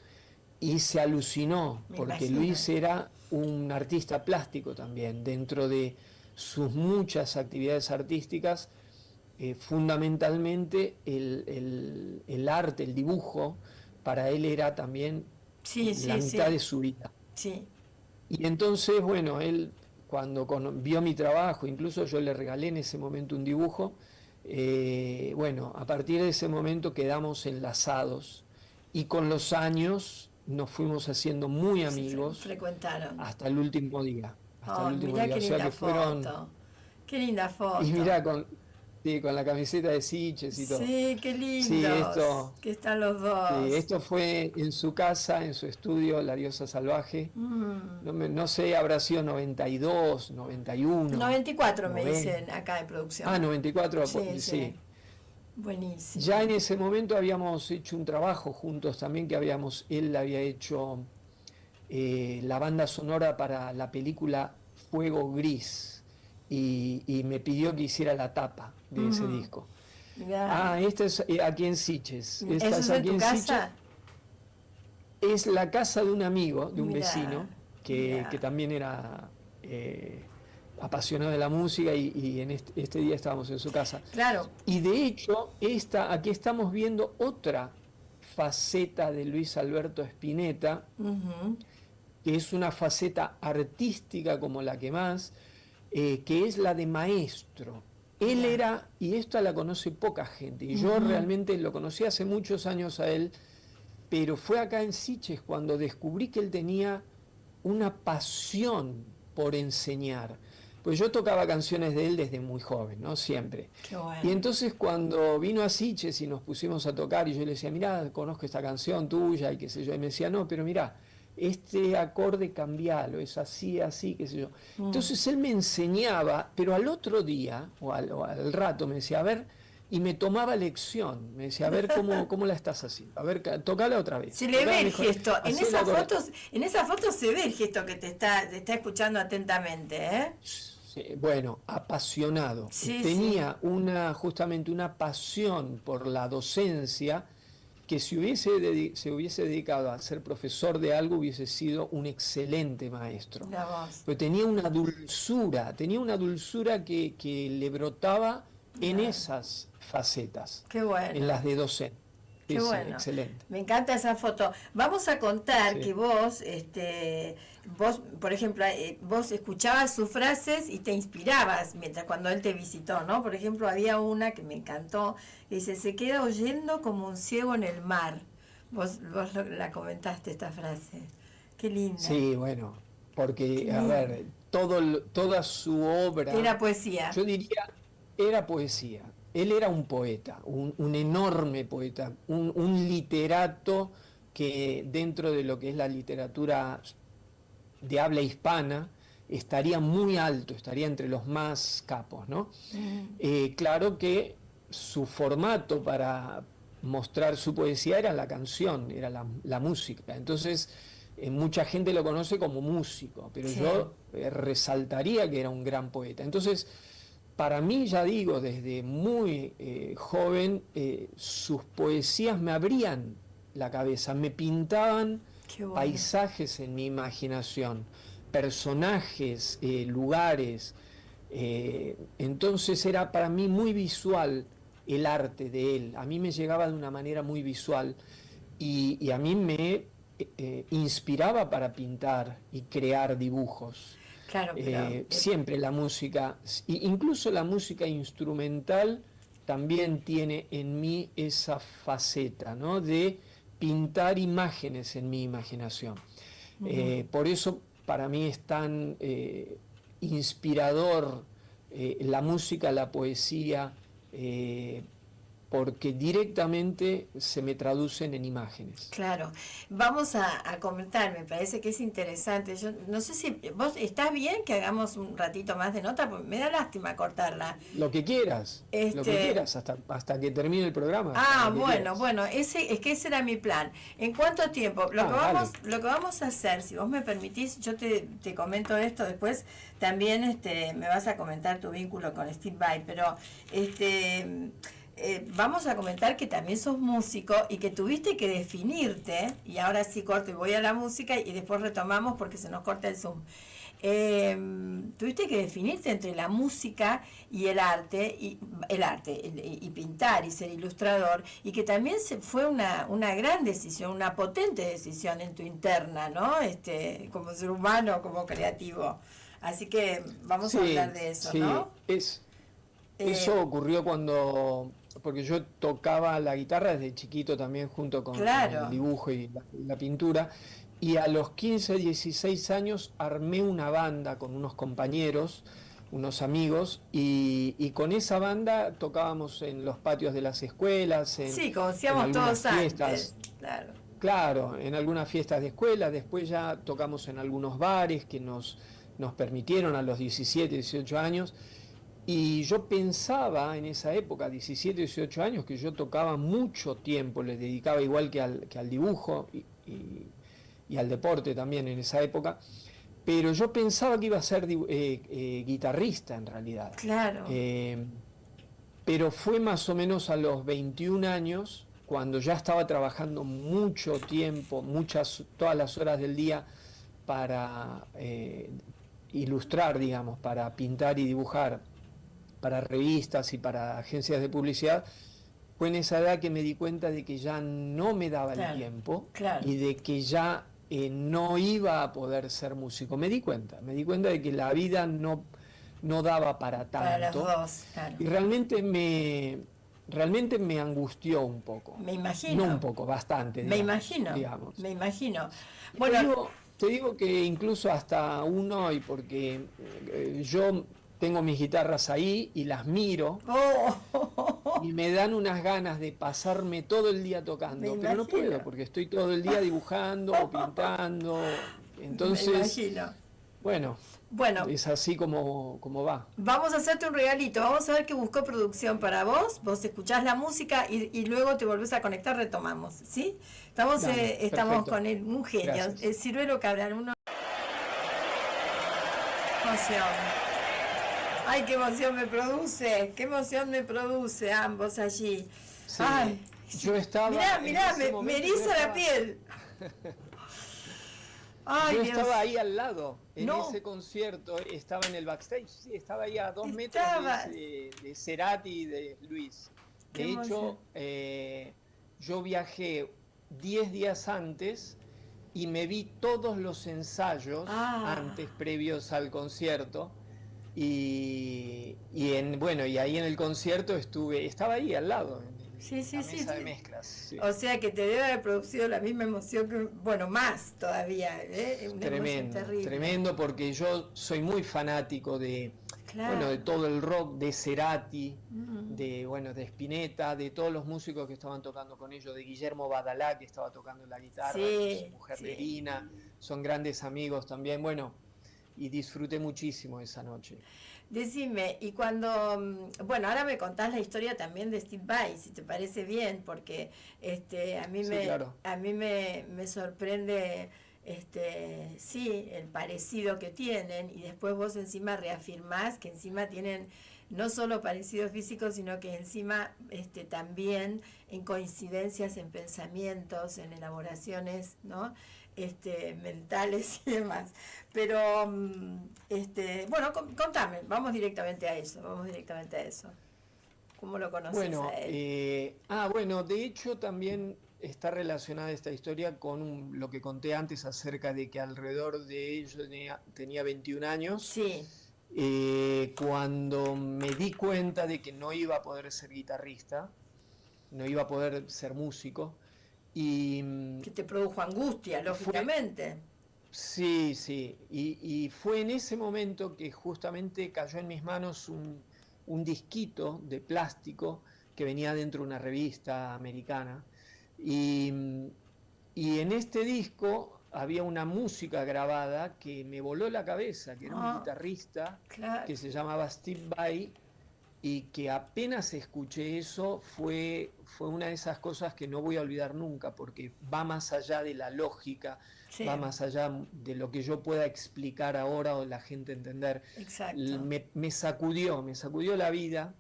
Speaker 2: y se alucinó
Speaker 1: Me
Speaker 2: porque
Speaker 1: imagino.
Speaker 2: Luis era un artista plástico también, dentro de sus muchas actividades artísticas, fundamentalmente el arte, el dibujo, para él era también
Speaker 1: Sí,
Speaker 2: la
Speaker 1: sí,
Speaker 2: mitad
Speaker 1: sí.
Speaker 2: de su vida.
Speaker 1: Sí.
Speaker 2: Y entonces, bueno, él cuando vio mi trabajo, incluso yo le regalé en ese momento un dibujo, bueno, a partir de ese momento quedamos enlazados y con los años nos fuimos haciendo muy
Speaker 1: Se
Speaker 2: amigos
Speaker 1: frecuentaron.
Speaker 2: hasta el
Speaker 1: Oh,
Speaker 2: último
Speaker 1: mirá
Speaker 2: día,
Speaker 1: qué
Speaker 2: o sea
Speaker 1: linda
Speaker 2: que fueron,
Speaker 1: foto. Qué linda
Speaker 2: y
Speaker 1: foto.
Speaker 2: mirá, sí, con la camiseta de Sitges y todo.
Speaker 1: Sí, qué
Speaker 2: Sí,
Speaker 1: lindos que están los
Speaker 2: sí,
Speaker 1: dos.
Speaker 2: esto fue en su casa, en su estudio, La Diosa Salvaje.
Speaker 1: Mm.
Speaker 2: No sé, habrá sido 92, 91,
Speaker 1: 94 me
Speaker 2: 90.
Speaker 1: dicen acá en
Speaker 2: Ah,
Speaker 1: producción.
Speaker 2: 94,
Speaker 1: Sí, sí.
Speaker 2: sí. Ya
Speaker 1: Buenísimo.
Speaker 2: en ese momento habíamos hecho un trabajo juntos también, él había hecho la banda sonora para la película Fuego Gris y me pidió que hiciera la tapa de ese
Speaker 1: Ujú.
Speaker 2: disco.
Speaker 1: Mirá.
Speaker 2: Ah, esta es aquí en Sitges. Esta
Speaker 1: ¿Eso
Speaker 2: es
Speaker 1: es en
Speaker 2: aquí
Speaker 1: tu
Speaker 2: en Sitges.
Speaker 1: casa?
Speaker 2: Es la casa de un amigo, de un
Speaker 1: Mirá,
Speaker 2: vecino, que
Speaker 1: mirá.
Speaker 2: también era eh, apasionado de la música y en este día estábamos en su casa.
Speaker 1: Claro.
Speaker 2: Y de hecho, aquí estamos viendo otra faceta de Luis Alberto Spinetta,
Speaker 1: Ujú.
Speaker 2: que es una faceta artística como la que más, que es la de maestro. Él
Speaker 1: Mirá.
Speaker 2: era, y esta la conoce poca gente, y yo
Speaker 1: Ujú.
Speaker 2: realmente lo conocí hace muchos años a él, pero fue acá en Sitges cuando descubrí que él tenía una pasión por enseñar. Pues yo tocaba canciones de él desde muy joven, ¿no? Siempre.
Speaker 1: Qué
Speaker 2: Y
Speaker 1: bueno.
Speaker 2: entonces cuando vino a Sitges y nos pusimos a tocar y yo le decía, mirá, conozco esta canción tuya y qué sé yo, y me decía, no, pero mirá, este acorde cambialo, es así, así, qué sé yo.
Speaker 1: Mm.
Speaker 2: Entonces él me enseñaba, pero al otro día o al rato me decía, a ver, y me tomaba lección, me decía, a ver cómo la estás haciendo, a ver, tocala otra vez,
Speaker 1: Se le ve
Speaker 2: tocala
Speaker 1: el
Speaker 2: mejor,
Speaker 1: gesto.
Speaker 2: hacela.
Speaker 1: En esas fotos se ve el gesto que te está escuchando atentamente, ¿eh?
Speaker 2: Sí, bueno, apasionado.
Speaker 1: Sí, sí.
Speaker 2: Tenía justamente una pasión por la docencia que si se hubiese dedicado a ser profesor de algo hubiese sido un excelente maestro.
Speaker 1: La voz.
Speaker 2: Pero tenía una dulzura que le brotaba en
Speaker 1: Ah,
Speaker 2: esas facetas,
Speaker 1: qué
Speaker 2: en
Speaker 1: bueno.
Speaker 2: las de docente.
Speaker 1: Qué
Speaker 2: Sí, sí,
Speaker 1: bueno,
Speaker 2: excelente.
Speaker 1: me encanta esa foto. Vamos a contar que
Speaker 2: Sí.
Speaker 1: vos, por ejemplo, vos escuchabas sus frases y te inspirabas mientras cuando él te visitó, ¿no? Por ejemplo, había una que me encantó, que dice, se queda oyendo como un ciego en el mar. La comentaste esta frase. Qué linda.
Speaker 2: Sí, bueno,
Speaker 1: Qué
Speaker 2: porque, a
Speaker 1: linda.
Speaker 2: ver, toda su obra,
Speaker 1: Era poesía.
Speaker 2: yo diría, era poesía. Él era un poeta, un enorme poeta, un literato que dentro de lo que es la literatura de habla hispana estaría muy alto, estaría entre los más capos, ¿no?
Speaker 1: Mm.
Speaker 2: Claro que su formato para mostrar su poesía era la canción, era la música. Entonces, mucha gente lo conoce como músico, pero
Speaker 1: Sí,
Speaker 2: yo resaltaría que era un gran poeta. Entonces, para mí, ya digo, desde muy joven, sus poesías me abrían la cabeza, me pintaban
Speaker 1: qué bueno.
Speaker 2: paisajes en mi imaginación, personajes, lugares. Entonces era para mí muy visual el arte de él. A mí me llegaba de una manera muy visual y a mí me inspiraba para pintar y crear dibujos.
Speaker 1: Claro, pero
Speaker 2: Siempre la música, incluso la música instrumental, también tiene en mí esa faceta, ¿no? De pintar imágenes en mi imaginación. Por eso para mí es tan inspirador la música, la poesía, porque directamente se me traducen en imágenes.
Speaker 1: claro, vamos a comentar, me parece que es interesante. Yo no sé si vos estás bien que hagamos un ratito más de nota, porque me da lástima cortarla.
Speaker 2: Lo que quieras, hasta que termine el programa.
Speaker 1: Bueno, es que ese era mi plan. ¿En cuánto tiempo? Lo que vamos a hacer, si vos me permitís, yo te comento esto después, también me vas a comentar tu vínculo con Steve Vai, pero vamos a comentar que también sos músico y que tuviste que definirte, y ahora sí corto y voy a la música y después retomamos porque se nos corta el Zoom. Tuviste que definirte entre la música y el arte, y pintar y ser ilustrador, y que también fue una gran decisión, una potente decisión en tu interna, ¿no? Como ser humano, como creativo. Así que vamos a hablar de eso, ¿no?
Speaker 2: Eso ocurrió porque yo tocaba la guitarra desde chiquito también junto con el dibujo y la pintura, y a los 15, 16 años armé una banda con unos compañeros, unos amigos, y con esa banda tocábamos en los patios de las escuelas,
Speaker 1: como hacíamos todos
Speaker 2: fiestas,
Speaker 1: antes,
Speaker 2: claro, en algunas fiestas de escuela. Después ya tocamos en algunos bares que nos permitieron a los 17, 18 años. Y yo pensaba en esa época, 17, 18 años, que yo tocaba mucho tiempo, le dedicaba igual que al dibujo y al deporte también en esa época, pero yo pensaba que iba a ser guitarrista en realidad.
Speaker 1: Claro.
Speaker 2: Pero fue más o menos a los 21 años, cuando ya estaba trabajando mucho tiempo, todas las horas del día para ilustrar, digamos, para pintar y dibujar, para revistas y para agencias de publicidad. Fue en esa edad que me di cuenta de que ya no me daba el tiempo y de que ya no iba a poder ser músico. Me di cuenta de que la vida no daba para tanto.
Speaker 1: Para los dos, claro.
Speaker 2: Y realmente me angustió un poco.
Speaker 1: Me imagino.
Speaker 2: No un poco, bastante.
Speaker 1: Me imagino.
Speaker 2: Bueno, te digo que incluso hasta aún hoy, porque yo tengo mis guitarras ahí y las miro y me dan unas ganas de pasarme todo el día tocando, pero no puedo porque estoy todo el día dibujando o pintando. Entonces, bueno, es así como va.
Speaker 1: Vamos a hacerte un regalito, vamos a ver qué buscó producción para vos escuchás la música y luego te volvés a conectar, retomamos, ¿sí? Estamos con un genio, el Ciruelo Cabral, una emoción. Ay, qué emoción me produce ambos allí.
Speaker 2: Sí,
Speaker 1: ay,
Speaker 2: yo estaba...
Speaker 1: Mirá, me eriza la piel. Ay,
Speaker 2: yo
Speaker 1: Dios.
Speaker 2: Estaba ahí al lado, en ese concierto, estaba en el backstage, sí, estaba ahí a 2 metros de Cerati y de Luis. De hecho, yo viajé 10 días antes y me vi todos los ensayos antes, previos al concierto. Y ahí en el concierto estaba ahí al lado, en la mesa de mezclas. Sí.
Speaker 1: O sea que te debe haber producido la misma emoción más todavía,
Speaker 2: Tremendo, porque yo soy muy fanático de todo el rock, de Cerati, de Spinetta, de todos los músicos que estaban tocando con ellos, de Guillermo Badalá, que estaba tocando la guitarra, su mujer Nerina, son grandes amigos también, y disfruté muchísimo esa noche.
Speaker 1: Decime, y cuando, ahora me contás la historia también de Steve Vai, si te parece bien, porque a mí me sorprende el parecido que tienen, y después vos encima reafirmás que encima tienen no solo parecidos físicos, sino que encima también en coincidencias en pensamientos, en elaboraciones, ¿no? Mentales y demás. Pero, contame, vamos directamente a eso. ¿Cómo lo conoces a él?
Speaker 2: De hecho también está relacionada esta historia con lo que conté antes acerca de que alrededor de ello tenía 21 años,
Speaker 1: Sí.
Speaker 2: cuando me di cuenta de que no iba a poder ser guitarrista, no iba a poder ser músico, y
Speaker 1: Que te produjo angustia,
Speaker 2: fue,
Speaker 1: lógicamente.
Speaker 2: sí, sí, y fue en ese momento que justamente cayó en mis manos un disquito de plástico que venía dentro de una revista americana. Y, y en este disco había una música grabada que me voló la cabeza, que era un
Speaker 1: Ah,
Speaker 2: guitarrista
Speaker 1: claro.
Speaker 2: que se llamaba Steve Vai, y que apenas escuché eso fue una de esas cosas que no voy a olvidar nunca, porque va más allá de la lógica,
Speaker 1: Sí,
Speaker 2: va más allá de lo que yo pueda explicar ahora o la gente entender.
Speaker 1: exacto.
Speaker 2: Me sacudió la vida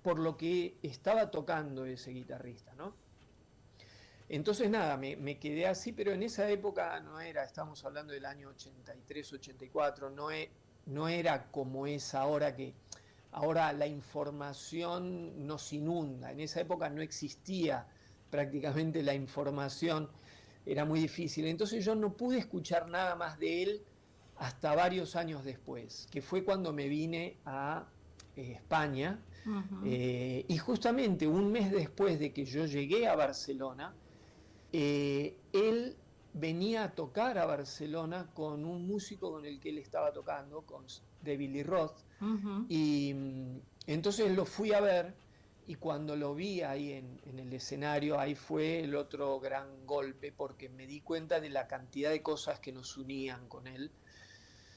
Speaker 2: por lo que estaba tocando ese guitarrista, ¿no? Entonces nada, me quedé así, pero en esa época no era, estamos hablando del año 83, 84, no era como es ahora, que ahora la información nos inunda. En esa época no existía prácticamente la información, era muy difícil. Entonces yo no pude escuchar nada más de él hasta varios años después, que fue cuando me vine a España.
Speaker 1: Ujú.
Speaker 2: Y justamente un mes después de que yo llegué a Barcelona, él venía a tocar a Barcelona con un músico con el que él estaba tocando, con David Lee Roth,
Speaker 1: Ujú.
Speaker 2: y entonces lo fui a ver, y cuando lo vi ahí en el escenario, ahí fue el otro gran golpe, porque me di cuenta de la cantidad de cosas que nos unían con él.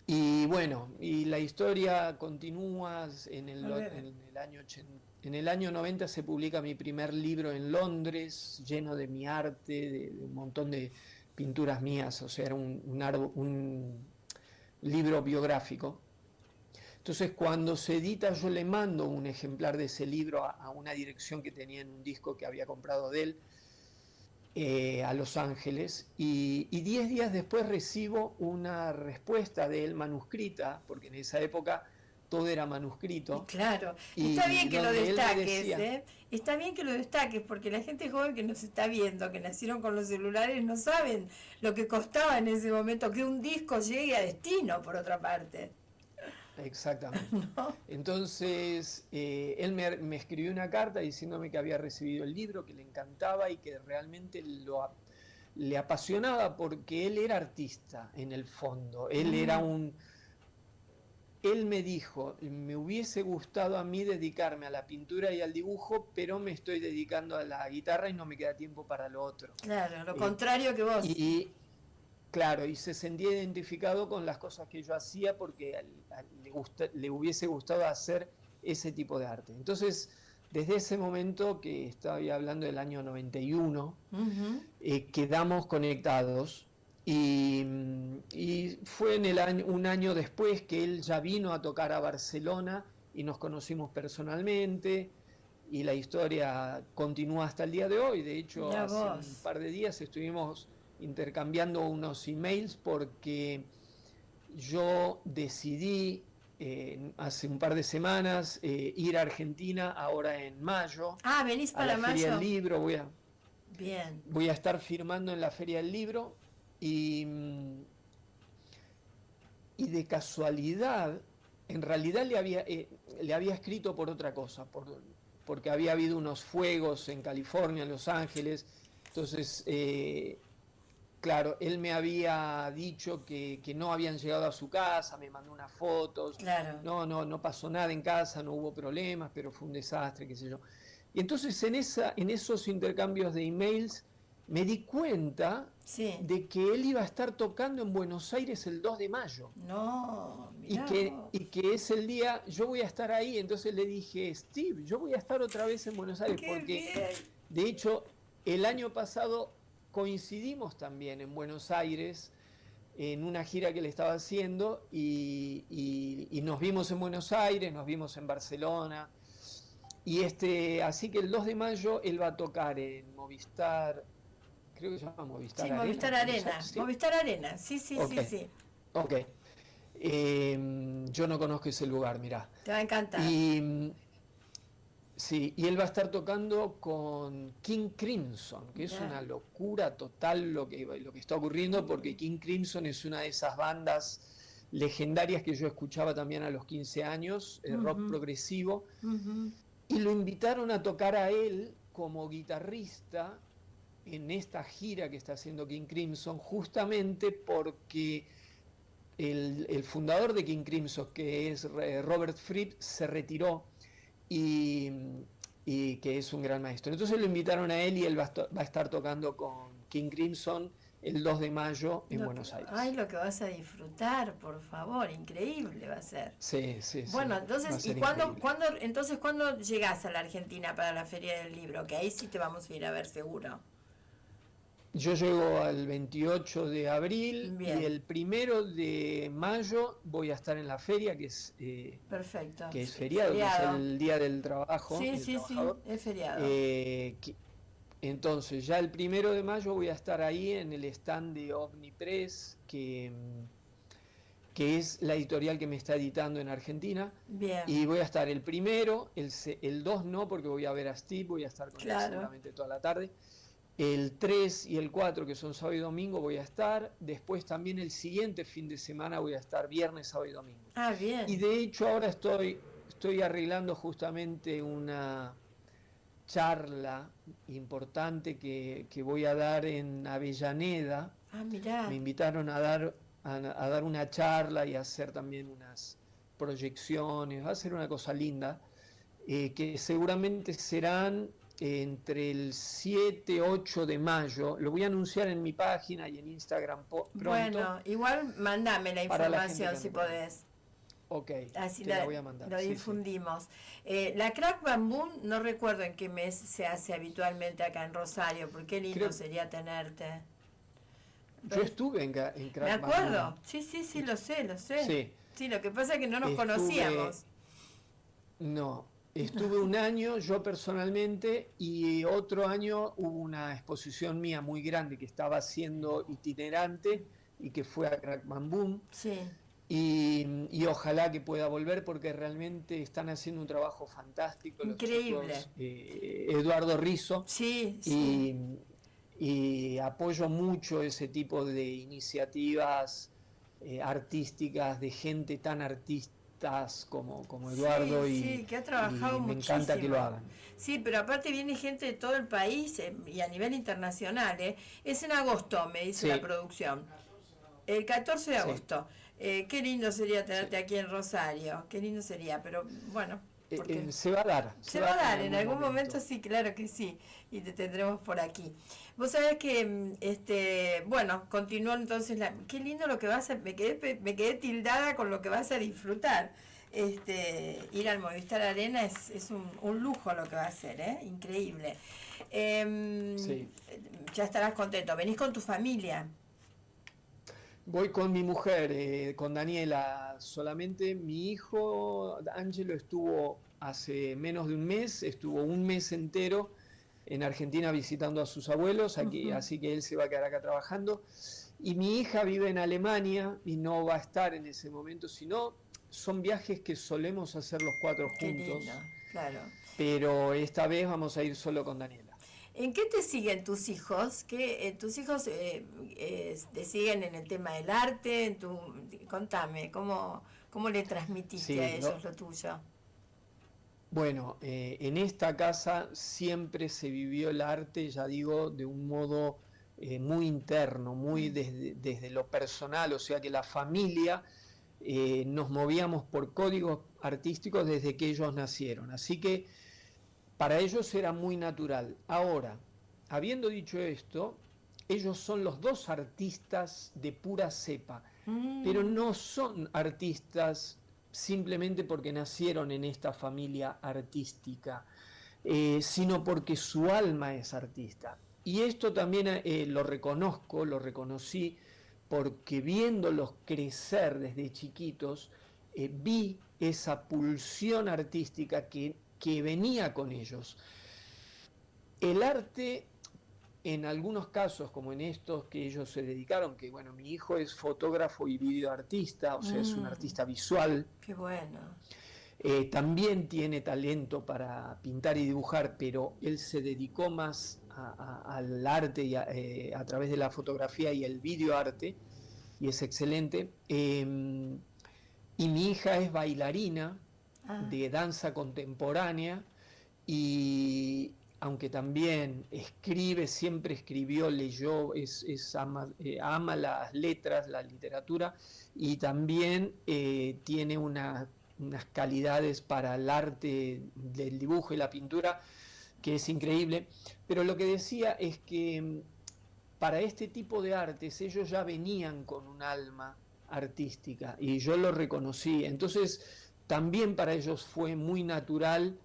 Speaker 2: Y bueno, y la historia continúa.
Speaker 1: A ver.
Speaker 2: En el año 90 se publica mi primer libro en Londres, lleno de mi arte, de un montón de pinturas mías, o sea, era un libro biográfico. Entonces, cuando se edita, yo le mando un ejemplar de ese libro a una dirección que tenía en un disco que había comprado de él, a Los Ángeles, y 10 días después recibo una respuesta de él manuscrita, porque en esa época todo era
Speaker 1: Y
Speaker 2: manuscrito,
Speaker 1: claro, está bien
Speaker 2: y
Speaker 1: que lo
Speaker 2: donde él me
Speaker 1: destaques,
Speaker 2: decía,
Speaker 1: ¿eh? Está bien que lo destaques, porque la gente joven que nos está viendo, que nacieron con los celulares, no saben lo que costaba en ese momento que un disco llegue a destino, por otra parte.
Speaker 2: exactamente.
Speaker 1: ¿No?
Speaker 2: Entonces, él me escribió una carta diciéndome que había recibido el libro, que le encantaba y que realmente le apasionaba, porque él era artista en el fondo.
Speaker 1: Mm.
Speaker 2: Él me dijo, me hubiese gustado a mí dedicarme a la pintura y al dibujo, pero me estoy dedicando a la guitarra y no me queda tiempo para lo otro.
Speaker 1: Claro, lo
Speaker 2: Eh,
Speaker 1: contrario que vos.
Speaker 2: y claro, y se sentía identificado con las cosas que yo hacía, porque le hubiese gustado hacer ese tipo de arte. Entonces, desde ese momento, que estaba hablando del año 91,
Speaker 1: Ujú.
Speaker 2: quedamos conectados, y fue un año después que él ya vino a tocar a Barcelona y nos conocimos personalmente, y la historia continúa hasta el día de hoy. De hecho,
Speaker 1: Mirá
Speaker 2: hace un
Speaker 1: vos.
Speaker 2: par de días estuvimos intercambiando unos emails, porque yo decidí hace un par de semanas ir a Argentina ahora en mayo
Speaker 1: Ah, ¿venís
Speaker 2: a
Speaker 1: para
Speaker 2: la Feria del
Speaker 1: mayo?
Speaker 2: Libro.
Speaker 1: Bien.
Speaker 2: Voy a estar firmando en la Feria del Libro, y de casualidad, en realidad le había escrito por otra cosa, porque había habido unos fuegos en California, en Los Ángeles. Entonces, claro, él me había dicho que no habían llegado a su casa, me mandó unas fotos.
Speaker 1: Claro.
Speaker 2: No pasó nada en casa, no hubo problemas, pero fue un desastre, qué sé yo. Y entonces en esos intercambios de emails me di cuenta
Speaker 1: Sí.
Speaker 2: de que él iba a estar tocando en Buenos Aires el 2 de mayo,
Speaker 1: No,
Speaker 2: y
Speaker 1: mirá
Speaker 2: que,
Speaker 1: vos.
Speaker 2: y que es el día, yo voy a estar ahí. Entonces le dije, Steve, yo voy a estar otra vez en Buenos Aires,
Speaker 1: Qué
Speaker 2: porque
Speaker 1: bien.
Speaker 2: de hecho el año pasado coincidimos también en Buenos Aires en una gira que le estaba haciendo, y nos vimos en Buenos Aires, nos vimos en Barcelona, así que el 2 de mayo él va a tocar en Movistar, creo que se llama
Speaker 1: Sí,
Speaker 2: Movistar Arena,
Speaker 1: Movistar
Speaker 2: puede ser,
Speaker 1: Arena.
Speaker 2: sí.
Speaker 1: Movistar Arena. Sí, sí,
Speaker 2: Ok,
Speaker 1: sí, sí.
Speaker 2: ok. Yo no conozco ese lugar, mirá.
Speaker 1: Te va a encantar.
Speaker 2: Y, Sí, y él va a estar tocando con King Crimson, que es una locura total lo que está ocurriendo, porque King Crimson es una de esas bandas legendarias que yo escuchaba también a los 15 años, rock progresivo, y lo invitaron a tocar a él como guitarrista en esta gira que está haciendo King Crimson, justamente porque el fundador de King Crimson, que es Robert Fripp, se retiró y, y que es un gran maestro. Entonces lo invitaron a él y él va a estar tocando con King Crimson el 2 de mayo en Buenos Aires.
Speaker 1: Ay, lo que vas a disfrutar, por favor, increíble va a ser.
Speaker 2: Sí, sí,
Speaker 1: bueno,
Speaker 2: sí.
Speaker 1: entonces, ¿y cuándo llegás a la Argentina para la Feria del Libro? Que ahí sí te vamos a ir a ver seguro.
Speaker 2: Yo llego al 28 de abril. Bien. Y el 1 de mayo voy a estar en la feria, que es,
Speaker 1: perfecto.
Speaker 2: Que es feriado, que es el Día del Trabajo.
Speaker 1: Sí, sí, trabajador. Sí, es feriado.
Speaker 2: Entonces, ya el 1 de mayo voy a estar ahí en el stand de Omnipress, que es la editorial que me está editando en Argentina.
Speaker 1: Bien.
Speaker 2: Y voy a estar el 1, el 2 no, porque voy a ver a Steve, voy a estar con él seguramente toda la tarde. El 3 y el 4, que son sábado y domingo, voy a estar. Después también el siguiente fin de semana voy a estar viernes, sábado y domingo.
Speaker 1: Ah, bien.
Speaker 2: Y de hecho ahora estoy arreglando justamente una charla importante que voy a dar en Avellaneda.
Speaker 1: Ah, mirá.
Speaker 2: Me invitaron a dar una charla y a hacer también unas proyecciones. Va a ser una cosa linda, que seguramente serán entre el 7 y 8 de mayo. Lo voy a anunciar en mi página y en Instagram pronto.
Speaker 1: Bueno, igual mandame la información si podés.
Speaker 2: Ok,
Speaker 1: así
Speaker 2: te la voy a mandar.
Speaker 1: Lo difundimos. Sí. La Crack Bamboo, no recuerdo en qué mes se hace habitualmente acá en Rosario, porque qué lindo sería tenerte.
Speaker 2: Yo estuve en Crack Bamboo.
Speaker 1: Me acuerdo, sí, lo sé. Sí, lo que pasa es que no nos conocíamos.
Speaker 2: No. Estuve un año yo personalmente y otro año hubo una exposición mía muy grande que estaba siendo itinerante y que fue a Crack Bamboo.
Speaker 1: Sí.
Speaker 2: Y ojalá que pueda volver porque realmente están haciendo un trabajo fantástico.
Speaker 1: Increíble.
Speaker 2: Los chicos, Eduardo Rizzo.
Speaker 1: Sí.
Speaker 2: Y apoyo mucho ese tipo de iniciativas artísticas, de gente tan artística como Eduardo
Speaker 1: que ha trabajado
Speaker 2: me encanta que lo hagan.
Speaker 1: Sí, pero aparte viene gente de todo el país y a nivel internacional. Es en agosto, me dice la producción. El 14 de agosto. Qué lindo sería tenerte aquí en Rosario. Qué lindo sería, pero bueno.
Speaker 2: Se va a dar.
Speaker 1: Se va a dar, en algún momento sí, claro que sí. Y te tendremos por aquí. Vos sabés que, bueno, continúo entonces. Qué lindo lo que vas a... Me quedé tildada con lo que vas a disfrutar. Ir al Movistar Arena es un lujo lo que va a ser, increíble.
Speaker 2: Sí.
Speaker 1: Ya estarás contento. ¿Venís con tu familia?
Speaker 2: Voy con mi mujer, con Daniela solamente. Mi hijo, Ángelo, estuvo hace menos de un mes, estuvo un mes entero en Argentina visitando a sus abuelos, aquí, así que él se va a quedar acá trabajando. Y mi hija vive en Alemania y no va a estar en ese momento, sino son viajes que solemos hacer los 4 juntos.
Speaker 1: Qué lindo, claro.
Speaker 2: Pero esta vez vamos a ir solo con Daniela.
Speaker 1: ¿En qué te siguen tus hijos? ¿Tus hijos te siguen en el tema del arte? Contame, ¿cómo le transmitiste a ellos lo tuyo?
Speaker 2: Bueno, en esta casa siempre se vivió el arte, ya digo, de un modo muy interno, muy desde lo personal, o sea que la familia nos movíamos por códigos artísticos desde que ellos nacieron. Así que para ellos era muy natural. Ahora, habiendo dicho esto, ellos son los dos artistas de pura cepa, pero no son artistas simplemente porque nacieron en esta familia artística, sino porque su alma es artista. Y esto también lo reconocí, porque viéndolos crecer desde chiquitos, vi esa pulsión artística que venía con ellos. El arte, en algunos casos, como en estos que ellos se dedicaron, que bueno, mi hijo es fotógrafo y videoartista, o sea, es un artista visual.
Speaker 1: Qué bueno.
Speaker 2: También tiene talento para pintar y dibujar, pero él se dedicó más al arte y a través de la fotografía y el videoarte, y es excelente. Y mi hija es bailarina
Speaker 1: Ah,
Speaker 2: de danza contemporánea y aunque también escribe, siempre escribió, leyó, ama las letras, la literatura y también tiene unas calidades para el arte del dibujo y la pintura que es increíble. Pero lo que decía es que para este tipo de artes ellos ya venían con un alma artística y yo lo reconocí. Entonces también para ellos fue muy natural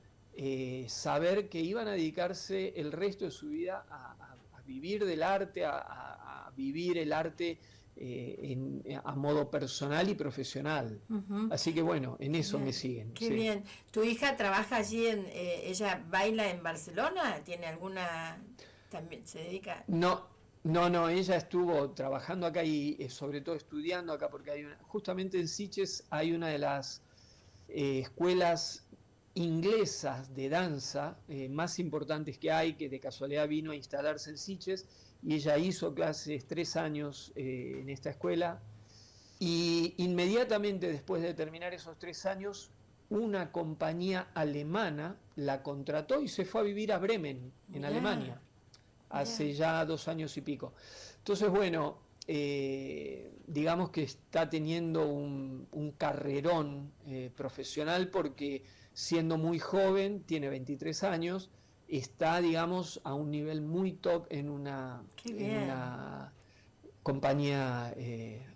Speaker 2: saber que iban a dedicarse el resto de su vida a vivir del arte, a vivir el arte a modo personal y profesional.
Speaker 1: ujú.
Speaker 2: Así que bueno, en
Speaker 1: Qué
Speaker 2: eso me
Speaker 1: bien,
Speaker 2: siguen.
Speaker 1: qué
Speaker 2: Sí.
Speaker 1: bien. ¿Tu hija trabaja allí ella baila en Barcelona? ¿Tiene alguna, también se dedica?
Speaker 2: No, no, ella estuvo trabajando acá y sobre todo estudiando acá porque justamente en Sitges hay una de las escuelas inglesas de danza más importantes que hay, que de casualidad vino a instalarse en Sitges y ella hizo clases 3 años en esta escuela y inmediatamente después de terminar esos 3 años una compañía alemana la contrató y se fue a vivir a Bremen, en
Speaker 1: Mirá,
Speaker 2: Alemania
Speaker 1: mirá.
Speaker 2: hace ya 2 años y pico. Entonces, bueno, digamos que está teniendo un carrerón profesional porque siendo muy joven, tiene 23 años, está, digamos, a un nivel muy top
Speaker 1: Qué
Speaker 2: en
Speaker 1: bien.
Speaker 2: una compañía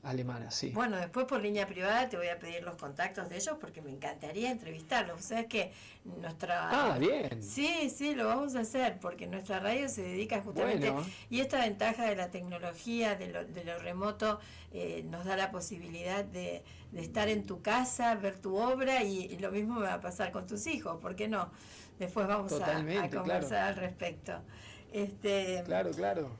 Speaker 2: alemana, sí.
Speaker 1: Bueno, después por línea privada te voy a pedir los contactos de ellos porque me encantaría entrevistarlos. Sabes que
Speaker 2: Ah, bien,
Speaker 1: sí, sí, lo vamos a hacer porque nuestra radio se dedica justamente,
Speaker 2: bueno,
Speaker 1: y esta ventaja de la tecnología, de lo remoto, nos da la posibilidad de estar en tu casa, ver tu obra y lo mismo me va a pasar con tus hijos, ¿por qué no? Después vamos a
Speaker 2: totalmente, claro,
Speaker 1: conversar al respecto. Este,
Speaker 2: claro, claro.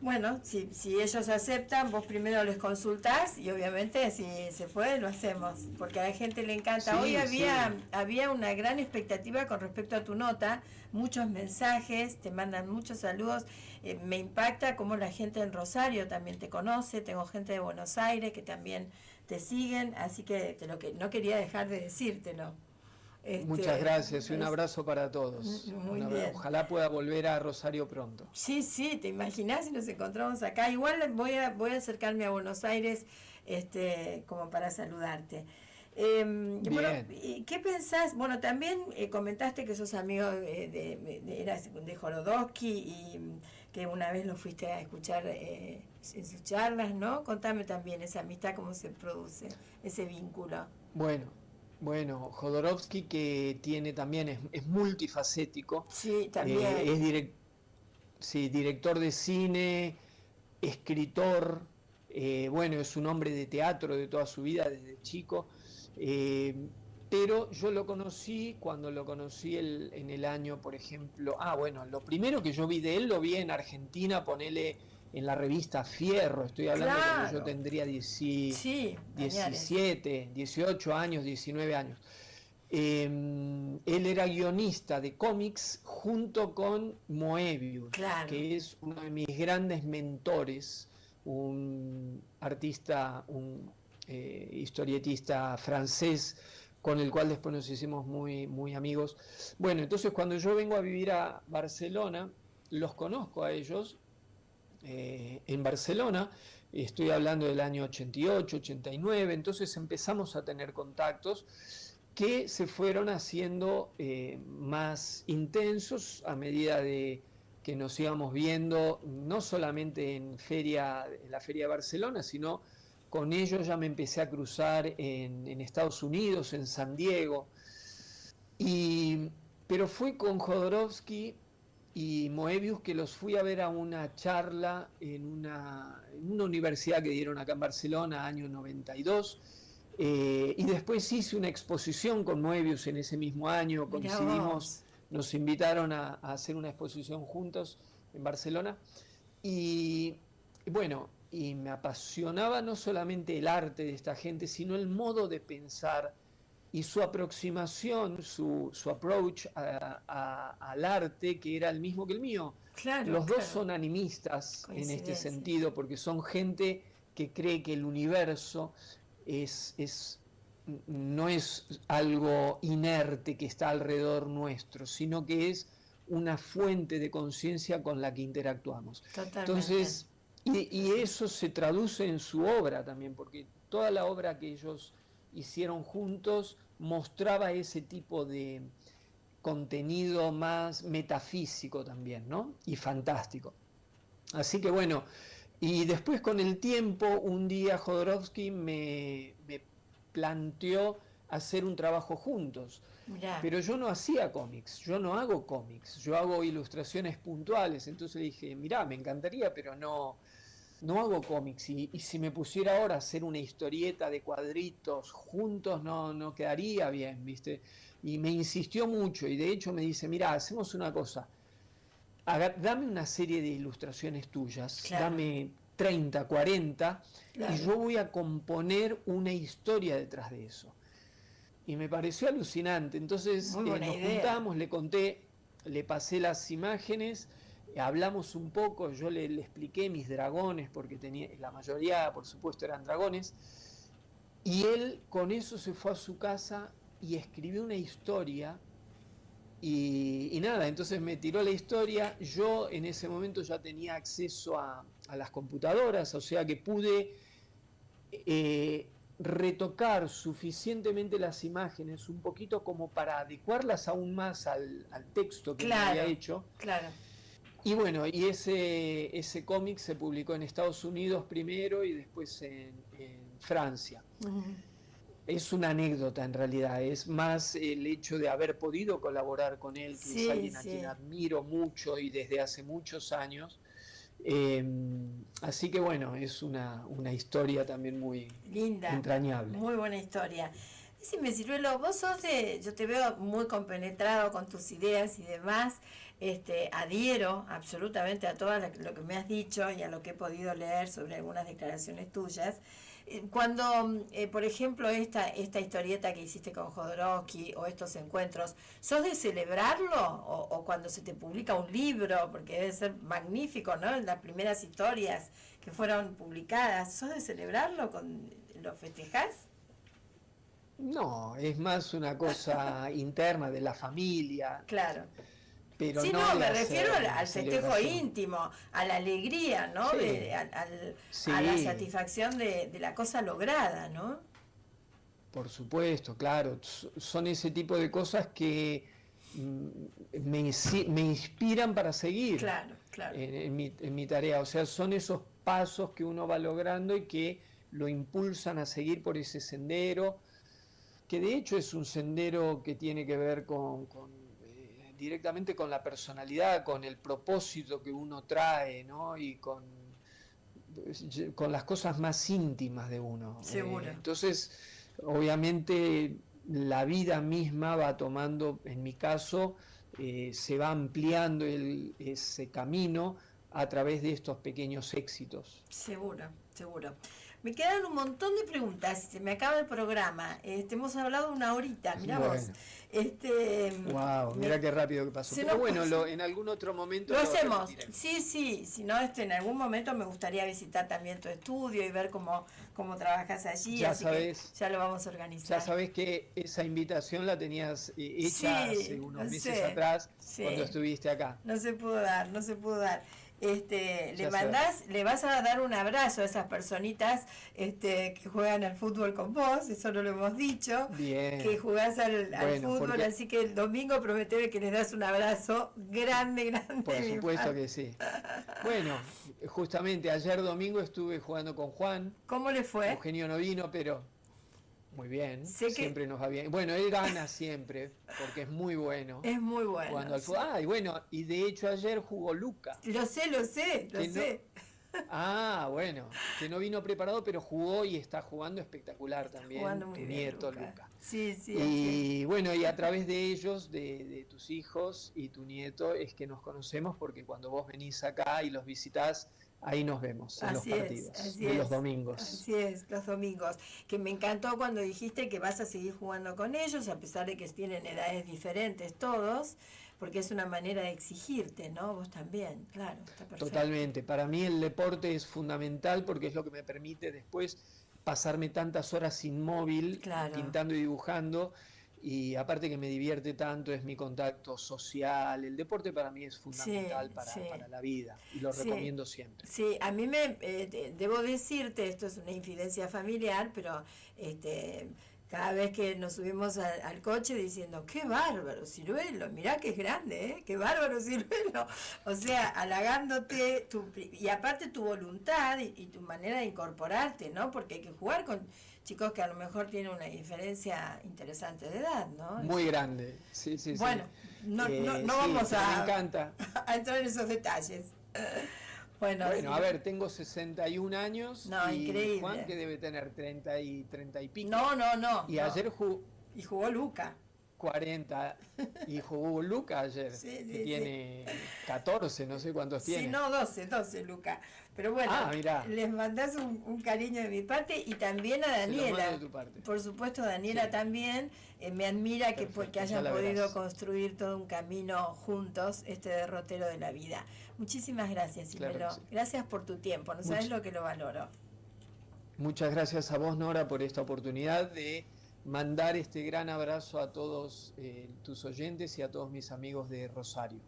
Speaker 1: bueno, si ellos aceptan, vos primero les consultás y obviamente si se puede lo hacemos, porque a la gente le encanta. Hoy
Speaker 2: Sí, sí.
Speaker 1: había una gran expectativa con respecto a tu nota, muchos mensajes, te mandan muchos saludos. Me impacta cómo la gente en Rosario también te conoce, tengo gente de Buenos Aires que también te siguen, así que lo que no quería dejar de decírtelo.
Speaker 2: Muchas
Speaker 1: Este,
Speaker 2: gracias y un abrazo para todos.
Speaker 1: muy bien.
Speaker 2: Ojalá pueda volver a Rosario pronto.
Speaker 1: Sí, sí, te imaginas si nos encontramos acá. Igual voy a acercarme a Buenos Aires, como para saludarte. Bueno,
Speaker 2: Bien,
Speaker 1: ¿qué pensás? Bueno, también comentaste que sos amigo eras de Jorodowski y que una vez lo fuiste a escuchar en sus charlas, ¿no? Contame también esa amistad, cómo se produce, ese vínculo.
Speaker 2: bueno, bueno, Jodorowsky que tiene también, es multifacético,
Speaker 1: Sí,
Speaker 2: es
Speaker 1: también.
Speaker 2: sí, director de cine, escritor, bueno, es un hombre de teatro de toda su vida desde chico, eh, pero yo lo conocí cuando lo conocí en el año, por ejemplo, bueno, lo primero que yo vi de él lo vi en Argentina, ponele en la revista Fierro, estoy hablando cuando yo
Speaker 1: Claro,
Speaker 2: tendría
Speaker 1: sí, Añares,
Speaker 2: 17, 18 años, 19 años. Él era guionista de cómics junto con Moebius,
Speaker 1: claro.
Speaker 2: que es uno de mis grandes mentores, un artista, un historietista francés con el cual después nos hicimos muy, muy amigos. Bueno, entonces cuando yo vengo a vivir a Barcelona, los conozco a ellos en Barcelona, estoy hablando del año 88, 89, entonces empezamos a tener contactos que se fueron haciendo más intensos a medida de que nos íbamos viendo, no solamente en la Feria de Barcelona, sino con ellos ya me empecé a cruzar en Estados Unidos, en San Diego, y, pero fue con Jodorowsky y Moebius que los fui a ver a una charla en una universidad que dieron acá en Barcelona, año 92, y después hice una exposición con Moebius en ese mismo año,
Speaker 1: Mirá
Speaker 2: coincidimos,
Speaker 1: vos.
Speaker 2: nos invitaron a hacer una exposición juntos en Barcelona, y bueno, y me apasionaba no solamente el arte de esta gente, sino el modo de pensar y su aproximación, su approach al arte, que era el mismo que el mío.
Speaker 1: Claro,
Speaker 2: Los dos
Speaker 1: claro.
Speaker 2: son animistas en este
Speaker 1: Coincidencia.
Speaker 2: sentido, porque son gente que cree que el universo no es algo inerte que está alrededor nuestro, sino que es una fuente de conciencia con la que interactuamos.
Speaker 1: Totalmente.
Speaker 2: Entonces, y eso se traduce en su obra también, porque toda la obra que ellos hicieron juntos mostraba ese tipo de contenido más metafísico también, ¿no? Y fantástico. Así que bueno, y después con el tiempo, un día Jodorowsky me planteó hacer un trabajo juntos.
Speaker 1: Mirá.
Speaker 2: Pero yo no hacía cómics, yo no hago cómics, yo hago ilustraciones puntuales. Entonces le dije, mirá, me encantaría, pero no hago cómics. Y si me pusiera ahora a hacer una historieta de cuadritos juntos, no quedaría bien, ¿viste? Y me insistió mucho, y de hecho me dice, mirá, hacemos una cosa, dame una serie de ilustraciones tuyas,
Speaker 1: Claro.
Speaker 2: dame 30, 40,
Speaker 1: Claro.
Speaker 2: y yo voy a componer una historia detrás de eso. Y me pareció alucinante. Entonces nos juntamos, le conté, le pasé las imágenes, hablamos un poco, yo le expliqué mis dragones, porque la mayoría, por supuesto, eran dragones, y él con eso se fue a su casa y escribió una historia. Y nada, entonces me tiró la historia. Yo en ese momento ya tenía acceso a las computadoras, o sea que pude retocar suficientemente las imágenes, un poquito como para adecuarlas aún más al texto que me había hecho.
Speaker 1: Claro.
Speaker 2: Y bueno, y ese cómic se publicó en Estados Unidos primero y después en Francia. Es una anécdota en realidad, es más el hecho de haber podido colaborar con él, que es alguien a quien admiro mucho y desde hace muchos años. Así que bueno, es una historia también muy linda, entrañable.
Speaker 1: Muy buena historia. Decime, Ciruelo, vos yo te veo muy compenetrado con tus ideas y demás. Adhiero absolutamente a todo lo que me has dicho y a lo que he podido leer sobre algunas declaraciones tuyas. Cuando, por ejemplo, esta historieta que hiciste con Jodorowsky o estos encuentros, ¿sos de celebrarlo? O cuando se te publica un libro, porque debe ser magnífico, ¿no? Las primeras historias que fueron publicadas, ¿sos de celebrarlo? ¿Lo festejás?
Speaker 2: No, es más una cosa interna de la familia.
Speaker 1: Claro.
Speaker 2: Pero
Speaker 1: sí, no, me refiero al festejo íntimo, a la alegría, ¿no?
Speaker 2: Sí.
Speaker 1: A la satisfacción de la cosa lograda, ¿no?
Speaker 2: Por supuesto, claro. Son ese tipo de cosas que me inspiran para seguir.
Speaker 1: Claro.
Speaker 2: En mi tarea. O sea, son esos pasos que uno va logrando y que lo impulsan a seguir por ese sendero, que de hecho es un sendero que tiene que ver directamente con la personalidad, con el propósito que uno trae, ¿no? Y con las cosas más íntimas de uno.
Speaker 1: Seguro.
Speaker 2: Entonces, obviamente, la vida misma va tomando, en mi caso, se va ampliando ese camino a través de estos pequeños éxitos.
Speaker 1: Seguro. Me quedan un montón de preguntas, se me acaba el programa. Hemos hablado una horita, mirá vos.
Speaker 2: Wow, mira qué rápido que pasó. Pero bueno, en algún otro momento
Speaker 1: lo hacemos. Sí, si no, en algún momento me gustaría visitar también tu estudio y ver cómo trabajas allí.
Speaker 2: Ya sabes,
Speaker 1: ya lo vamos a organizar.
Speaker 2: Ya sabés que esa invitación la tenías hecha hace unos meses atrás, cuando estuviste acá.
Speaker 1: No se pudo dar. Le vas a dar un abrazo a esas personitas que juegan al fútbol con vos, eso no lo hemos dicho.
Speaker 2: Bien.
Speaker 1: Que jugás al fútbol, así que el domingo prometeme que les das un abrazo grande.
Speaker 2: Por supuesto que sí. Bueno, justamente ayer domingo estuve jugando con Juan.
Speaker 1: ¿Cómo le fue?
Speaker 2: Eugenio no vino, pero muy bien, siempre nos va bien. Bueno, él gana siempre, porque es muy bueno.
Speaker 1: Es muy bueno.
Speaker 2: Cuando al fútbol, y de hecho ayer jugó Luca.
Speaker 1: Lo sé.
Speaker 2: Bueno, que no vino preparado, pero jugó y está jugando espectacular también, tu nieto Luca.
Speaker 1: Sí.
Speaker 2: Y bueno, y a través de ellos, de tus hijos y tu nieto, es que nos conocemos, porque cuando vos venís acá y los visitás, ahí nos vemos en los
Speaker 1: Así es,
Speaker 2: partidos
Speaker 1: así
Speaker 2: de los
Speaker 1: es.
Speaker 2: domingos.
Speaker 1: Así es, los domingos. Que me encantó cuando dijiste que vas a seguir jugando con ellos, a pesar de que tienen edades diferentes todos, porque es una manera de exigirte, ¿no? Vos también, claro, está perfecto.
Speaker 2: Totalmente. Para mí el deporte es fundamental porque es lo que me permite después pasarme tantas horas inmóvil,
Speaker 1: Claro,
Speaker 2: pintando y dibujando. Y aparte que me divierte tanto, es mi contacto social. El deporte para mí es
Speaker 1: sí,
Speaker 2: fundamental
Speaker 1: sí.
Speaker 2: para la vida y lo
Speaker 1: Sí,
Speaker 2: recomiendo siempre.
Speaker 1: sí, a mí debo decirte, esto es una infidencia familiar, pero cada vez que nos subimos al coche diciendo, qué bárbaro, Ciruelo, mirá que es grande, ¿eh? Qué bárbaro, Ciruelo. O sea, halagándote, y aparte tu voluntad y tu manera de incorporarte, ¿no? Porque hay que jugar con chicos que a lo mejor tienen una diferencia interesante de edad, ¿no?
Speaker 2: Muy grande, sí, sí, sí.
Speaker 1: Bueno, no
Speaker 2: Sí,
Speaker 1: vamos
Speaker 2: pero me encanta.
Speaker 1: a entrar en esos detalles. Bueno,
Speaker 2: Bueno, a ver, tengo 61 años
Speaker 1: no,
Speaker 2: y Juan
Speaker 1: increíble.
Speaker 2: que debe tener 30 y pico.
Speaker 1: No, no, no,
Speaker 2: Y
Speaker 1: no.
Speaker 2: ayer jugó
Speaker 1: Y jugó Luca.
Speaker 2: 40 y jugó Luca ayer,
Speaker 1: Sí,
Speaker 2: que
Speaker 1: sí, sí.
Speaker 2: tiene 14, no sé cuántos
Speaker 1: Sí,
Speaker 2: tiene.
Speaker 1: no, 12, Luca. Pero bueno,
Speaker 2: Ah, mirá,
Speaker 1: les mandás un cariño de mi parte y también a
Speaker 2: se lo mando de
Speaker 1: Daniela.
Speaker 2: tu parte.
Speaker 1: Por supuesto, Daniela
Speaker 2: Sí,
Speaker 1: también. Me admira que
Speaker 2: perfecto, ya
Speaker 1: hayan
Speaker 2: la
Speaker 1: podido
Speaker 2: verás.
Speaker 1: construir todo un camino juntos, este derrotero de la vida. Muchísimas gracias,
Speaker 2: Claro que
Speaker 1: Simelo.
Speaker 2: sí.
Speaker 1: Gracias por tu tiempo. No sabes
Speaker 2: Much-
Speaker 1: lo que lo valoro.
Speaker 2: muchas gracias a vos, Nora, por esta oportunidad de mandar este gran abrazo a todos tus oyentes y a todos mis amigos de Rosario.